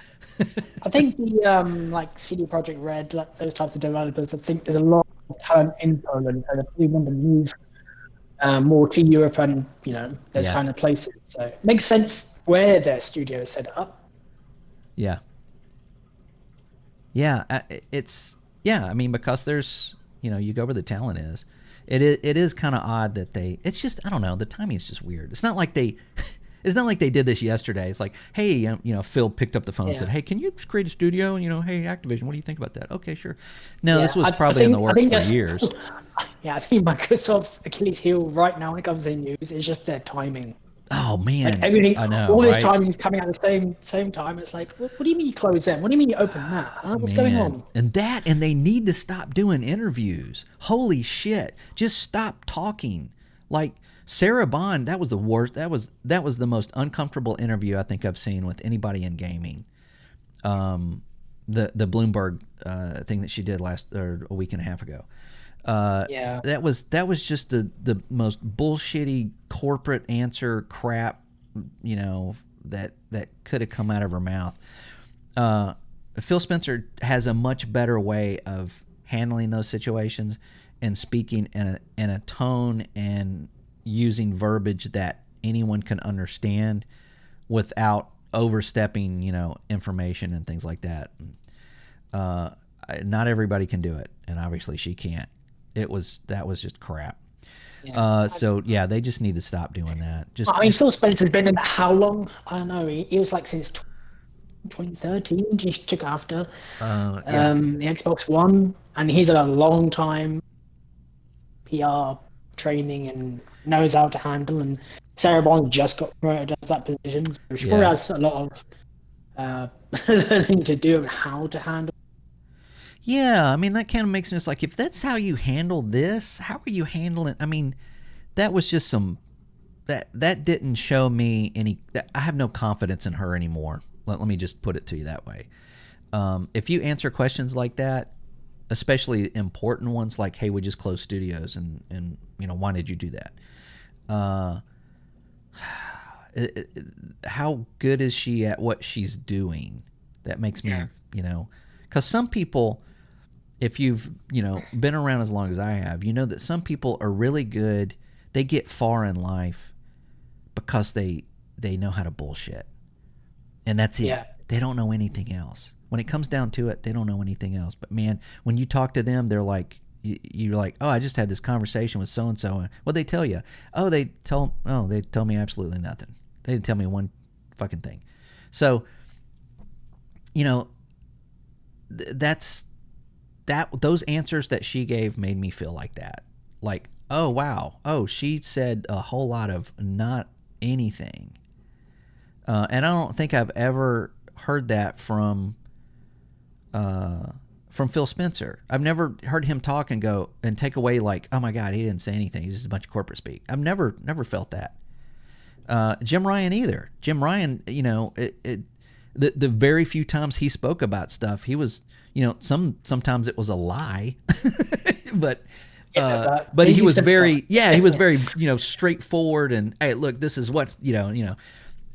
I think the like CD Project Red, like those types of developers, I think there's a lot of talent in Poland, so they probably want to move more to Europe and those Yeah, kind of places. So it makes sense where their studio is set up. yeah, yeah. It's yeah. I mean, because there's you go where the talent is. It is kind of odd that they. It's just I don't know. The timing is just weird. It's not like they. It's not like they did this yesterday. It's like, hey, Phil picked up the phone and said, Yeah, hey, can you just create a studio? And hey, Activision, what do you think about that? Okay, sure. No, this yeah. was I probably in the think works for that's years. yeah. I think Microsoft's Achilles heel right now when it comes to news is just their timing. Oh Like man, everything, I know, all this right? timing is coming at the same time. It's like, what do you mean you close them? What do you mean you open that? Huh? What's going Man, on? and they need to stop doing interviews. Holy shit. Just stop talking. Like Sarah Bond, that was the worst. That was the most uncomfortable interview I think I've seen with anybody in gaming. The Bloomberg thing that she did last or a week and a half ago. Yeah, That was just the most bullshitty corporate answer crap, that could have come out of her mouth. Uh, Phil Spencer has a much better way of handling those situations and speaking in a tone and using verbiage that anyone can understand without overstepping, information and things like that. Uh, Not everybody can do it, and obviously she can't. That was just crap. yeah. So yeah, they just need to stop doing that. I mean, Just Phil Spencer's been in how long? I don't know. He was like since 2013. He took after yeah, the Xbox One, and he's a long time PR training and knows how to handle. And Sarah Bond just got promoted as that position, so she probably yeah. has a lot of learning to do and how to handle. Yeah, I mean that kind of makes me just like, if that's how you handle this, how are you handling? I mean, that was just that didn't show me any. I have no confidence in her anymore. Let me just put it to you that way. If you answer questions like that, especially important ones like, "Hey, we just closed studios, and why did you do that?" Uh, how good is she at what she's doing? That makes Yeah. me, because some people, if you've been around as long as I have, you know that some people are really good. They get far in life because they know how to bullshit, and that's it. Yeah. They don't know anything else. When it comes down to it, they don't know anything else. But man, when you talk to them, they're like, you're like, oh, I just had this conversation with so and so. What they tell you? They tell me absolutely nothing. They didn't tell me one fucking thing. So, you know, that's that. Those answers that she gave made me feel like that. Like, oh wow, oh she said a whole lot of not anything. And I don't think I've ever heard that from Phil Spencer. I've never heard him talk and go and take away like, oh my god, he didn't say anything. He's just a bunch of corporate speak. I've never felt that. Jim Ryan either. Jim Ryan, the very few times he spoke about stuff, he was, sometimes it was a lie, but Yeah, but but he easy was stuff. very, yeah, he was very, straightforward and hey, look, this is what,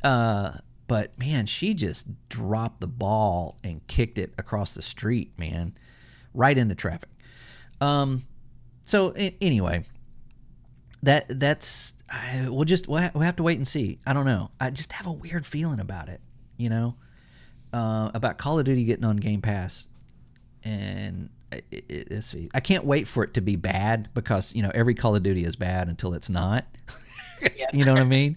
but man, she just dropped the ball and kicked it across the street, man, right into traffic. Anyway, we'll have to wait and see. I don't know. I just have a weird feeling about it, about Call of Duty getting on Game Pass, and I can't wait for it to be bad because every Call of Duty is bad until it's not. Yeah. You know what I mean?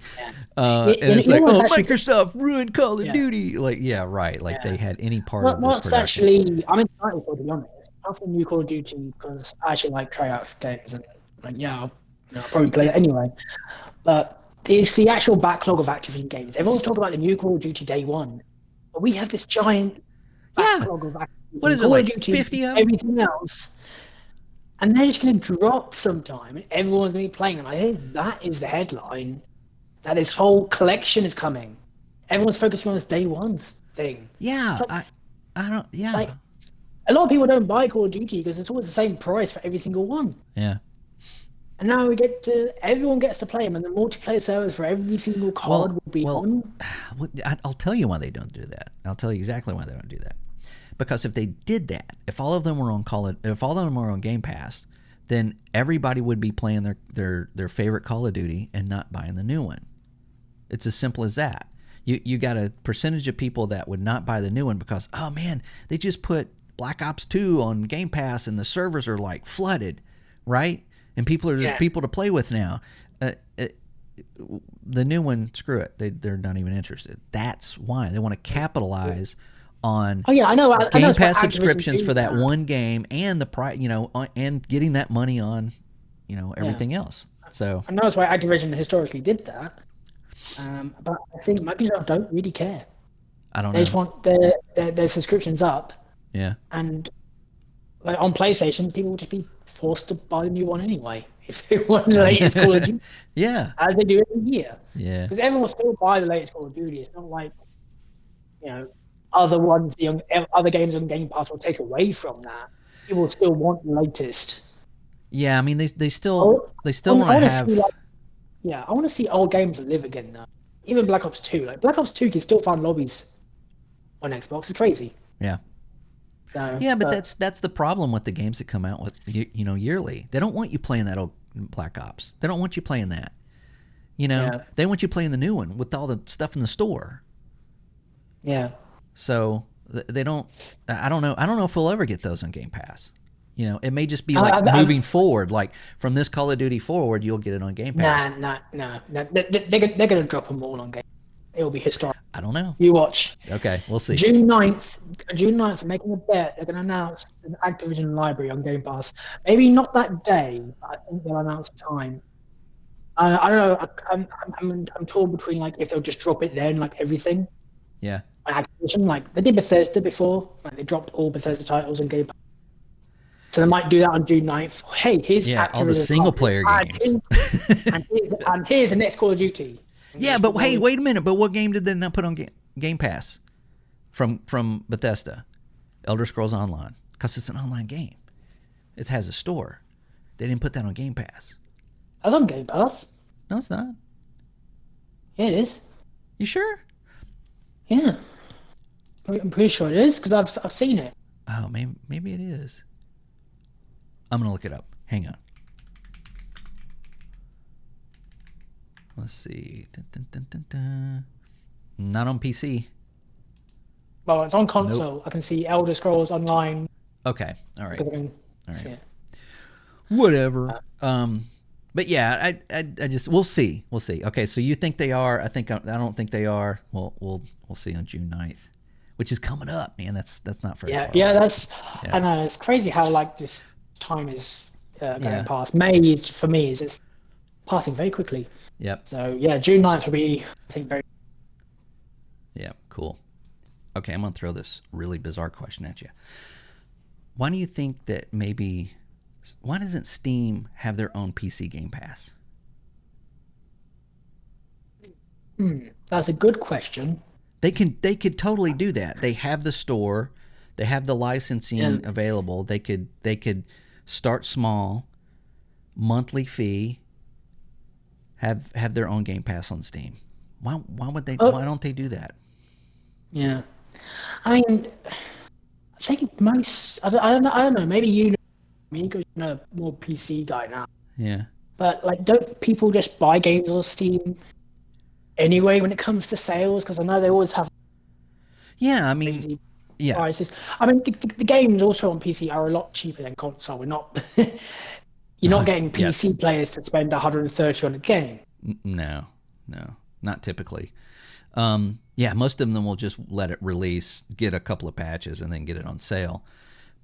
Yeah. And it's like, oh, Actually, Microsoft ruined Call of yeah. Duty. Like, yeah, right. Like Yeah. they had any part of this What's production. actually, I'm excited for, to be honest. Apart from new Call of Duty, because I actually like Treyarch games, and like, yeah, I'll probably play it anyway. But it's the actual backlog of Activision games. Everyone's talking about the new Call of Duty day one, but we have this giant Yeah. backlog of What Activision is it, Call of like Duty, 50 of them? everything else, and they're just going to drop sometime, and everyone's going to be playing. And I think that is the headline, that this whole collection is coming. Everyone's focusing on this day one thing. Yeah. It's like, I don't, it's yeah. like a lot of people don't buy Call of Duty because it's always the same price for every single one. Yeah. And now everyone gets to play them, and the multiplayer servers for every single card Well, will be well, on. I'll tell you why they don't do that. I'll tell you exactly why they don't do that. Because if they did that, if all of them were if all of them were on Game Pass, then everybody would be playing their favorite Call of Duty and not buying the new one. It's as simple as that. You got a percentage of people that would not buy the new one because, oh man, they just put Black Ops 2 on Game Pass and the servers are like flooded, right? And there's Yeah. people to play with now. The new one, screw it. They're not even interested. That's why they want to capitalize on Oh yeah, I know. I know Game it's what Pass Activision subscriptions do for that now. one game and the price, and getting that money on, Yeah, everything else. So I know it's why Activision historically did that. But I think Microsoft don't really care. I don't They just know. want their subscriptions up, Yeah. and like on PlayStation, people will just be forced to buy the new one anyway if they want the latest Call of Duty, Yeah. as they do every year. Yeah. Because everyone will still buy the latest Call of Duty. It's not like you know other ones, other games on Game Pass will take away from that. People still want the latest. Yeah. I mean, they I, still wa- they still want I to want to see have. like I want to see old games live again now. Even Black Ops 2, like Black Ops 2 can still find lobbies on Xbox. It's crazy. Yeah. So, Yeah, but but that's the problem with the games that come out with yearly. They don't want you playing that old Black Ops. They don't want you playing that. yeah, They want you playing the new one with all the stuff in the store. yeah. So they don't. I don't know. I don't know if we'll ever get those on Game Pass. It may just be I, like I, moving I, forward. Like from this Call of Duty forward, you'll get it on Game Pass. nah. They're gonna drop them all on game. It will be historic. I don't know. You watch. Okay, we'll see. June 9th, June 9th, I'm making a bet. They're going to announce an Activision library on Game Pass. Maybe not that day, but I think they'll announce the time. I don't know. I'm torn between like if they'll just drop it then, like everything. Yeah. Like Activision, like they did Bethesda before. Like they dropped all Bethesda titles on Game Pass. So they might do that on June 9th. Hey, here's Yeah, all the Activision single library. player games. And here's the next Call of Duty. Yeah, but hey, wait a minute. But what game did they not put on Game Pass from Bethesda? Elder Scrolls Online, because it's an online game. It has a store. They didn't put that on Game Pass. That's on Game Pass. No, it's not. Yeah, it is. You sure? Yeah, I'm pretty sure it is because I've seen it. Oh, maybe it is. I'm gonna look it up. Hang on. Let's see. Dun, dun, dun, dun, dun. Not on PC. Well, it's on Nope. console. I can see Elder Scrolls Online Okay. All right. because I can All see right. it. Whatever. Uh, But yeah, I just we'll see. We'll see. Okay, so you think they are? I don't think they are. Well, we'll see on June 9th, which is coming up, man. That's not very yeah, far yeah. away. That's Yeah. I know it's crazy how like this time is going Yeah. past. May is for me is it's passing very quickly. Yep. So yeah, June 9th will be I think very. Yep. Cool. Okay, I'm gonna throw this really bizarre question at you. Why do you think that maybe? Why doesn't Steam have their own PC Game Pass? That's a good question. They could totally do that. They have the store, they have the Yeah. licensing available. They could start small, monthly fee, have their own Game Pass on Steam. Why would they? Why Oh, don't they do that? yeah. I mean, I think most. I don't know. I don't know. Maybe you know me because you're a more PC guy now. Yeah. But like, don't people just buy games on Steam anyway when it comes to sales? Because I know they always have Yeah. I mean, crazy yeah. prices. I mean, the games also on PC are a lot cheaper than console. We're not. You're not getting Yes. PC players to spend 130 on a game. No. No. Not typically. Yeah, most of them will just let it release, get a couple of patches, and then get it on sale.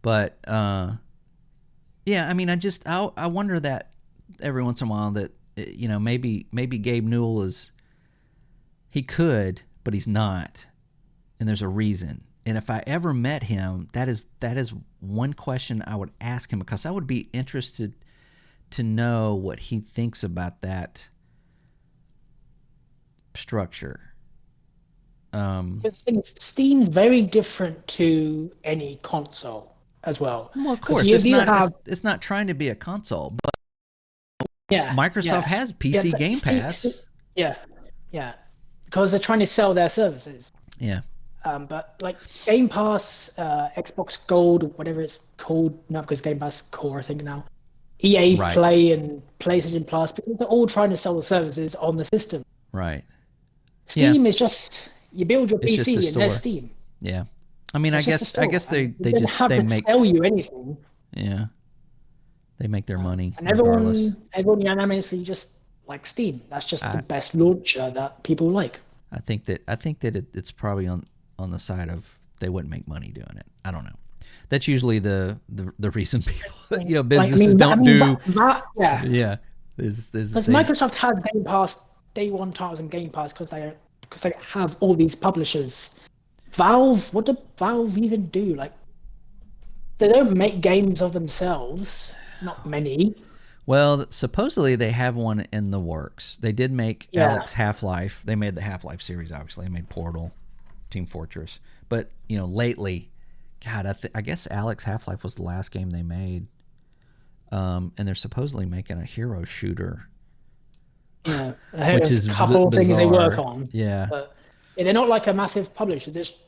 But yeah, I mean, I wonder that every once in a while that maybe Gabe Newell is he could, but he's not, and there's a reason. And if I ever met him, that is one question I would ask him because I would be interested to know what he thinks about that structure. Um, Because Steam's very different to any console as well. well, of Because course, if it's you not have, it's not trying to be a console, but yeah, Microsoft yeah, has yeah, PC Game Steam, Pass. yeah, yeah, because they're trying to sell their services. Yeah, But like Game Pass, Xbox Gold, whatever it's called now, because Game Pass Core, I think now, EA right, Play and PlayStation Plus, because they're all trying to sell the services on the system. right. Yeah, Steam is just you build your it's just a PC and there's store. Steam. Yeah, I mean, I It's just a guess I store, guess they and they they don't just have they to make sell you anything. yeah they make their money And regardless. everyone unanimously just like Steam. That's just the I best launcher that people like. I think that it's probably on the side of they wouldn't make money doing it. I don't know. That's usually the reason people businesses don't do. Yeah, Yeah, is because they Microsoft has Game Pass day one titles and Game Pass because they have all these publishers. Valve, what do Valve even do? Like they don't make games of themselves. Not many. well supposedly they have one in the works. They did make Yeah, Alex Half Life. They made the Half Life series. Obviously, they made Portal, Team Fortress. But lately, God, I guess Alex Half Life was the last game they made. And they're supposedly making a hero shooter, yeah. I heard which of a is couple of things they work bizarre. on, Yeah, but yeah, they're not like a massive publisher. They just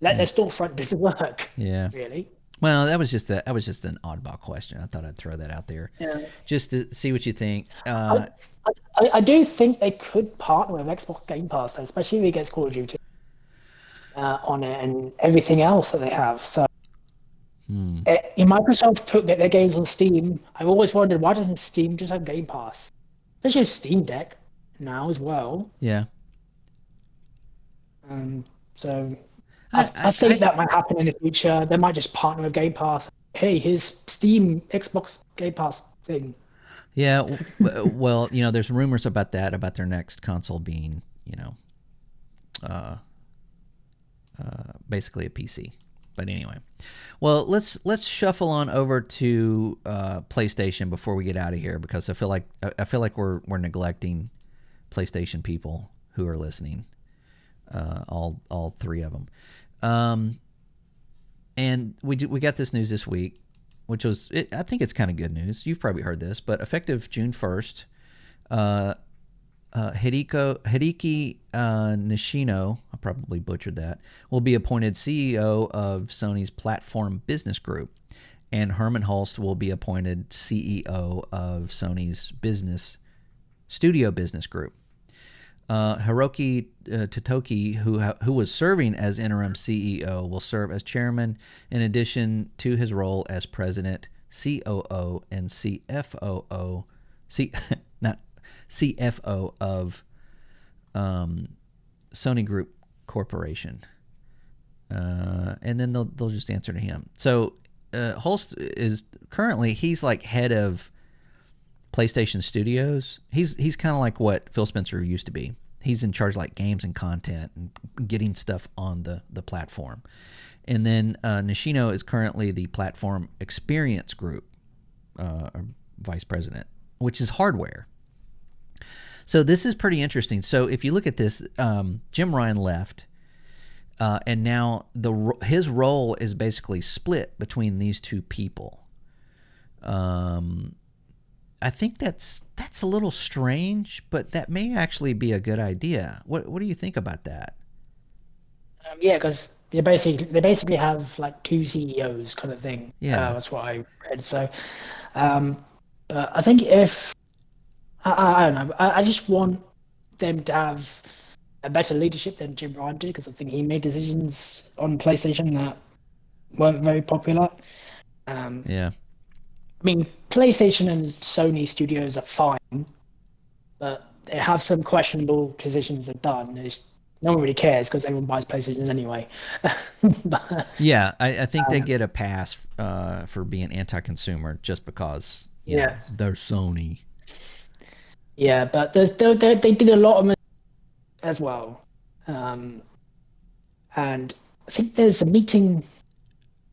let yeah, their storefront do the work, yeah. really. Well, that was just an oddball question. I thought I'd throw that out there, Yeah. just to see what you think. I, I do think they could partner with Xbox Game Pass, though, especially if it gets Call of Duty on it and everything else that they have. So, Hmm. if Microsoft put their games on Steam, I've always wondered why doesn't Steam just have Game Pass? Especially with Steam Deck now as well. Yeah, So, I, I I, think I that might happen in the future. They might just partner with Game Pass. Hey, here's Steam Xbox Game Pass thing. yeah. Well, there's rumors about that about their next console being, uh, basically a PC. But anyway, well, let's shuffle on over to PlayStation before we get out of here because I feel like we're neglecting PlayStation people who are listening. All three of them. Um, and we got this news this week, which I think it's kind of good news. You've probably heard this, but effective June 1st, Hideki Nishino, I probably butchered that, will be appointed CEO of Sony's Platform Business Group, and Herman Hulst will be appointed CEO of Sony's Studio Business Group. Hiroki Totoki, who was serving as interim CEO, will serve as chairman in addition to his role as president, COO, and CFOO, not CFO of Sony Group Corporation. And then they'll just answer to him. So Holst is currently, he's like head of PlayStation Studios. He's kind of like what Phil Spencer used to be. He's in charge of like games and content and getting stuff on the platform. And then Nishino is currently the Platform Experience Group vice president, which is hardware. So this is pretty interesting. So if you look at this, Jim Ryan left, and now his role is basically split between these two people. I think that's a little strange, but that may actually be a good idea. What do you think about that? Yeah, because they basically have like two CEOs kind of thing. Yeah, That's what I read. So, um, but I think if I don't know, I just want them to have a better leadership than Jim Ryan did because I think he made decisions on PlayStation that weren't very popular. Um, yeah, I mean, PlayStation and Sony studios are fine, but they have some questionable decisions they've done. No one really cares because everyone buys PlayStations anyway. But yeah. I think they get a pass for being anti-consumer just because yeah, they're Sony. yeah, but they did a lot of as well. Um, and I think there's a meeting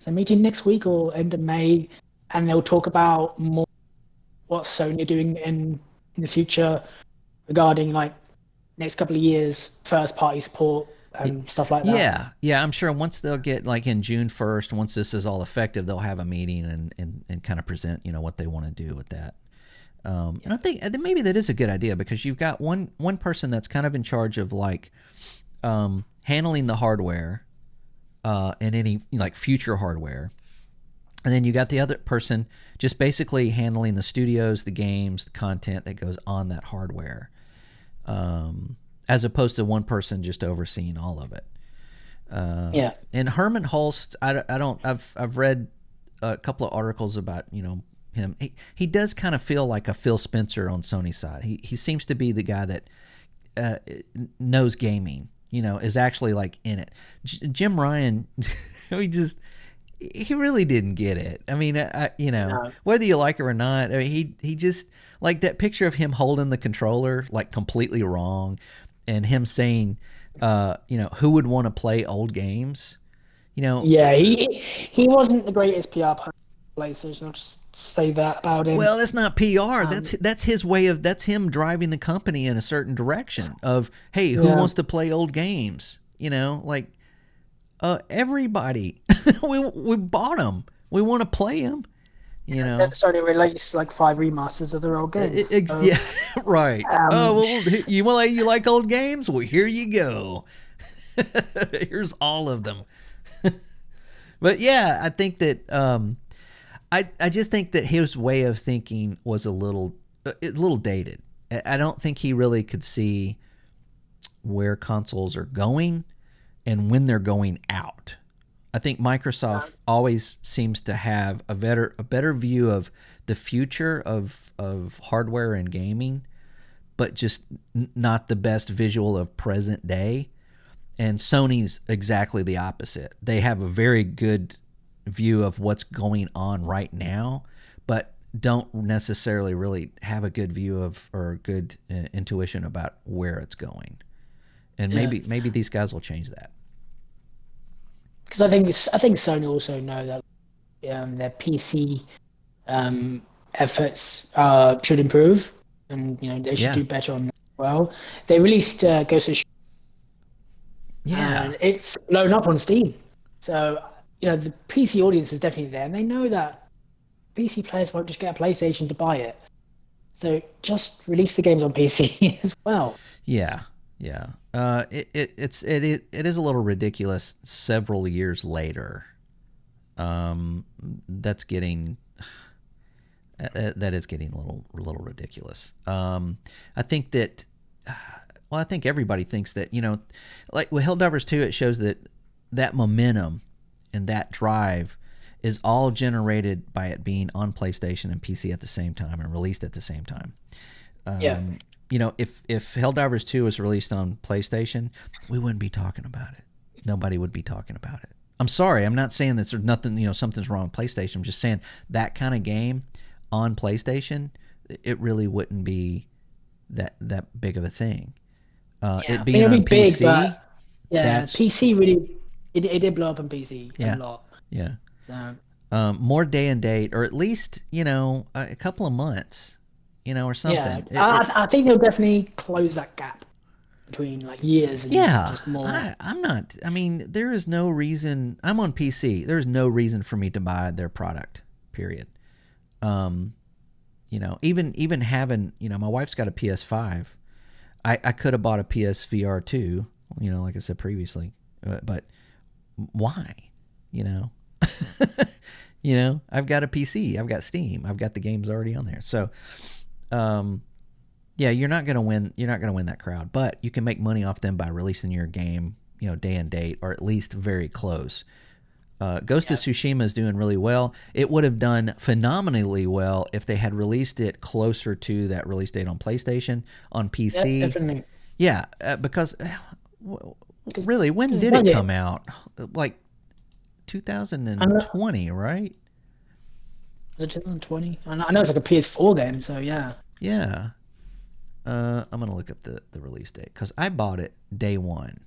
next week or end of May, and they'll talk about more what Sony are doing in the future regarding like next couple of years, first party support and stuff like that. Yeah. I'm sure once they'll get like in June 1st, once this is all effective, they'll have a meeting and kind of present what they want to do with that. And I think maybe that is a good idea because you've got one person that's kind of in charge of like handling the hardware and any like future hardware, and then you got the other person just basically handling the studios, the games, the content that goes on that hardware, as opposed to one person just overseeing all of it. Yeah, And Herman Hulst, I've read a couple of articles about him. He does kind of feel like a Phil Spencer on Sony's side. He seems to be the guy that knows gaming. Is actually like in it. Jim Ryan, he really didn't get it. I mean, no. whether you like it or not, I mean, he just like that picture of him holding the controller like completely wrong, and him saying, who would want to play old games? You know, Yeah, he wasn't the greatest PR person for PlayStation. I'll just say that about him. well, that's not PR. Um, That's his way of that's him driving the company in a certain direction of, hey, who yeah, wants to play old games? Like everybody. we bought them. We want to play them. You they're know. starting to release like 5 remasters of their old games. So, Yeah, right. Oh um, well, you like old games? Well, here you go. Here's all of them. But yeah, I think that I just think that his way of thinking was a little dated. I don't think he really could see where consoles are going and when they're going out. I think Microsoft always seems to have a better view of the future of hardware and gaming, but just not the best visual of present day. And Sony's exactly the opposite. They have a very good view of what's going on right now, but don't necessarily really have a good view of or a good intuition about where it's going. And yeah, maybe these guys will change that. because I think Sony also know that their PC efforts should improve, and they should Yeah. do better on that as well. They released Ghost of Tsushima, Yeah. and it's blown up on Steam. So the PC audience is definitely there, and they know that PC players won't just get a PlayStation to buy it. So just release the games on PC as well. Yeah, yeah. It is a little ridiculous. Several years later, um, that's getting that is getting a little ridiculous. I think that well, I think everybody thinks that like with Helldivers 2, it shows that momentum and that drive is all generated by it being on PlayStation and PC at the same time and released at the same time. Yeah, Um, if Helldivers 2 was released on PlayStation, we wouldn't be talking about it. Nobody would be talking about it. I'm sorry. I'm not saying that there's nothing, something's wrong with PlayStation. I'm just saying that kind of game on PlayStation, it really wouldn't be that big of a thing. yeah. It I mean, being it'll on be big, PC, but yeah, that's PC really it did blow up on PC a yeah, lot. yeah. So More day and date, or at least a couple of months, or yeah, something. It I think they'll definitely close that gap between like years and Yeah, just more. I'm not. I mean, there is no reason. I'm on PC. There's no reason for me to buy their product. Period. Um, even having, my wife's got a PS5. I could have bought a PSVR 2. Like I said previously, but why? You know, I've got a PC. I've got Steam. I've got the games already on there. So, um, yeah, you're not gonna win. You're not gonna win that crowd, but you can make money off them by releasing your game, day and date, or at least very close. Ghost of Yeah, Tsushima is doing really well. It would have done phenomenally well if they had released it closer to that release date on PlayStation, on yeah, PC. definitely. Yeah, because Because really, when did it come budget. out? Like And was 2020, right? it 2020? I know it's like a PS4 game, so yeah. Yeah. I'm gonna look up the release date because I bought it day one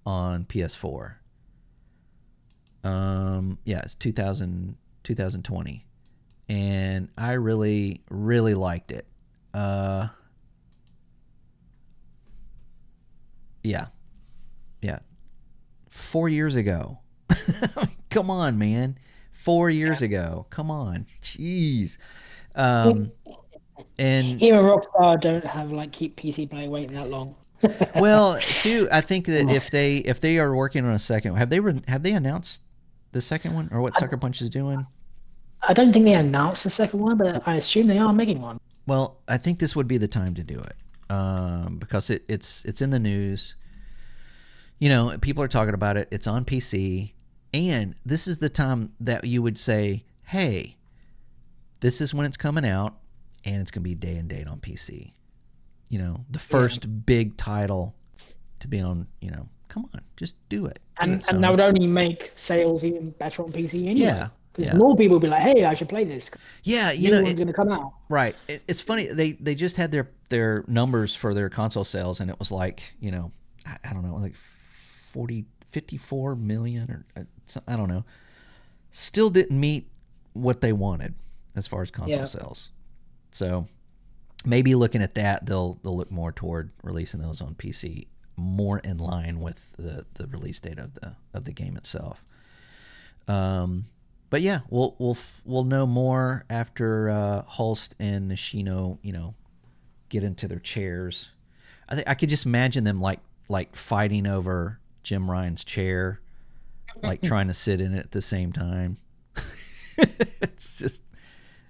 on PS4. Yeah, it's 2020, and I really really liked it. Uh, yeah, yeah, 4 years ago. Come on, man, 4 years Yeah. ago. Come on, jeez. Um, and Even Rockstar don't have like keep PC player waiting that long. well, too, I think that if they are working on a second, have they announced the second one or what I, Sucker Punch is doing? I don't think they announced the second one, but I assume they are making one. Well, I think this would be the time to do it because it's in the news. People are talking about it. It's on PC, and this is the time that you would say, "Hey, this is when it's coming out, and it's gonna be day and date on PC." The Yeah. first big title to be on. Come on, just do it, And that would Sony. only make sales even better on PC anyway. Yeah, Because yeah, more people will be like, hey, I should play this. yeah. New one's going to come out. Right. It's funny. They just had their numbers for their console sales, and it was like I don't know, like 54 million or I don't know. Still didn't meet what they wanted as far as console Yeah. sales. So maybe looking at that, they'll look more toward releasing those on PC, more in line with the release date of the game itself. But yeah, we'll know more after Holst and Nishino, get into their chairs. I think I could just imagine them like fighting over Jim Ryan's chair, like trying to sit in it at the same time. It's just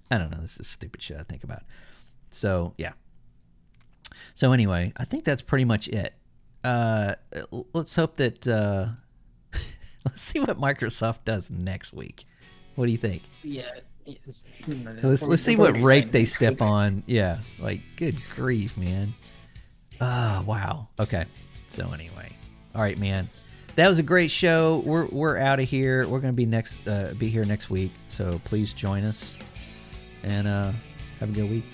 I don't know. This is stupid shit I think about. So yeah. So anyway, I think that's pretty much it. Uh, let's hope that let's see what Microsoft does next week. What do you think? Yeah. Let's see They'll what probably do the rake same they next step week. on. Yeah, like good grief, man. Ah, wow. Okay. So anyway, all right, man. That was a great show. We're out of here. We're gonna be here next week. So please join us and have a good week.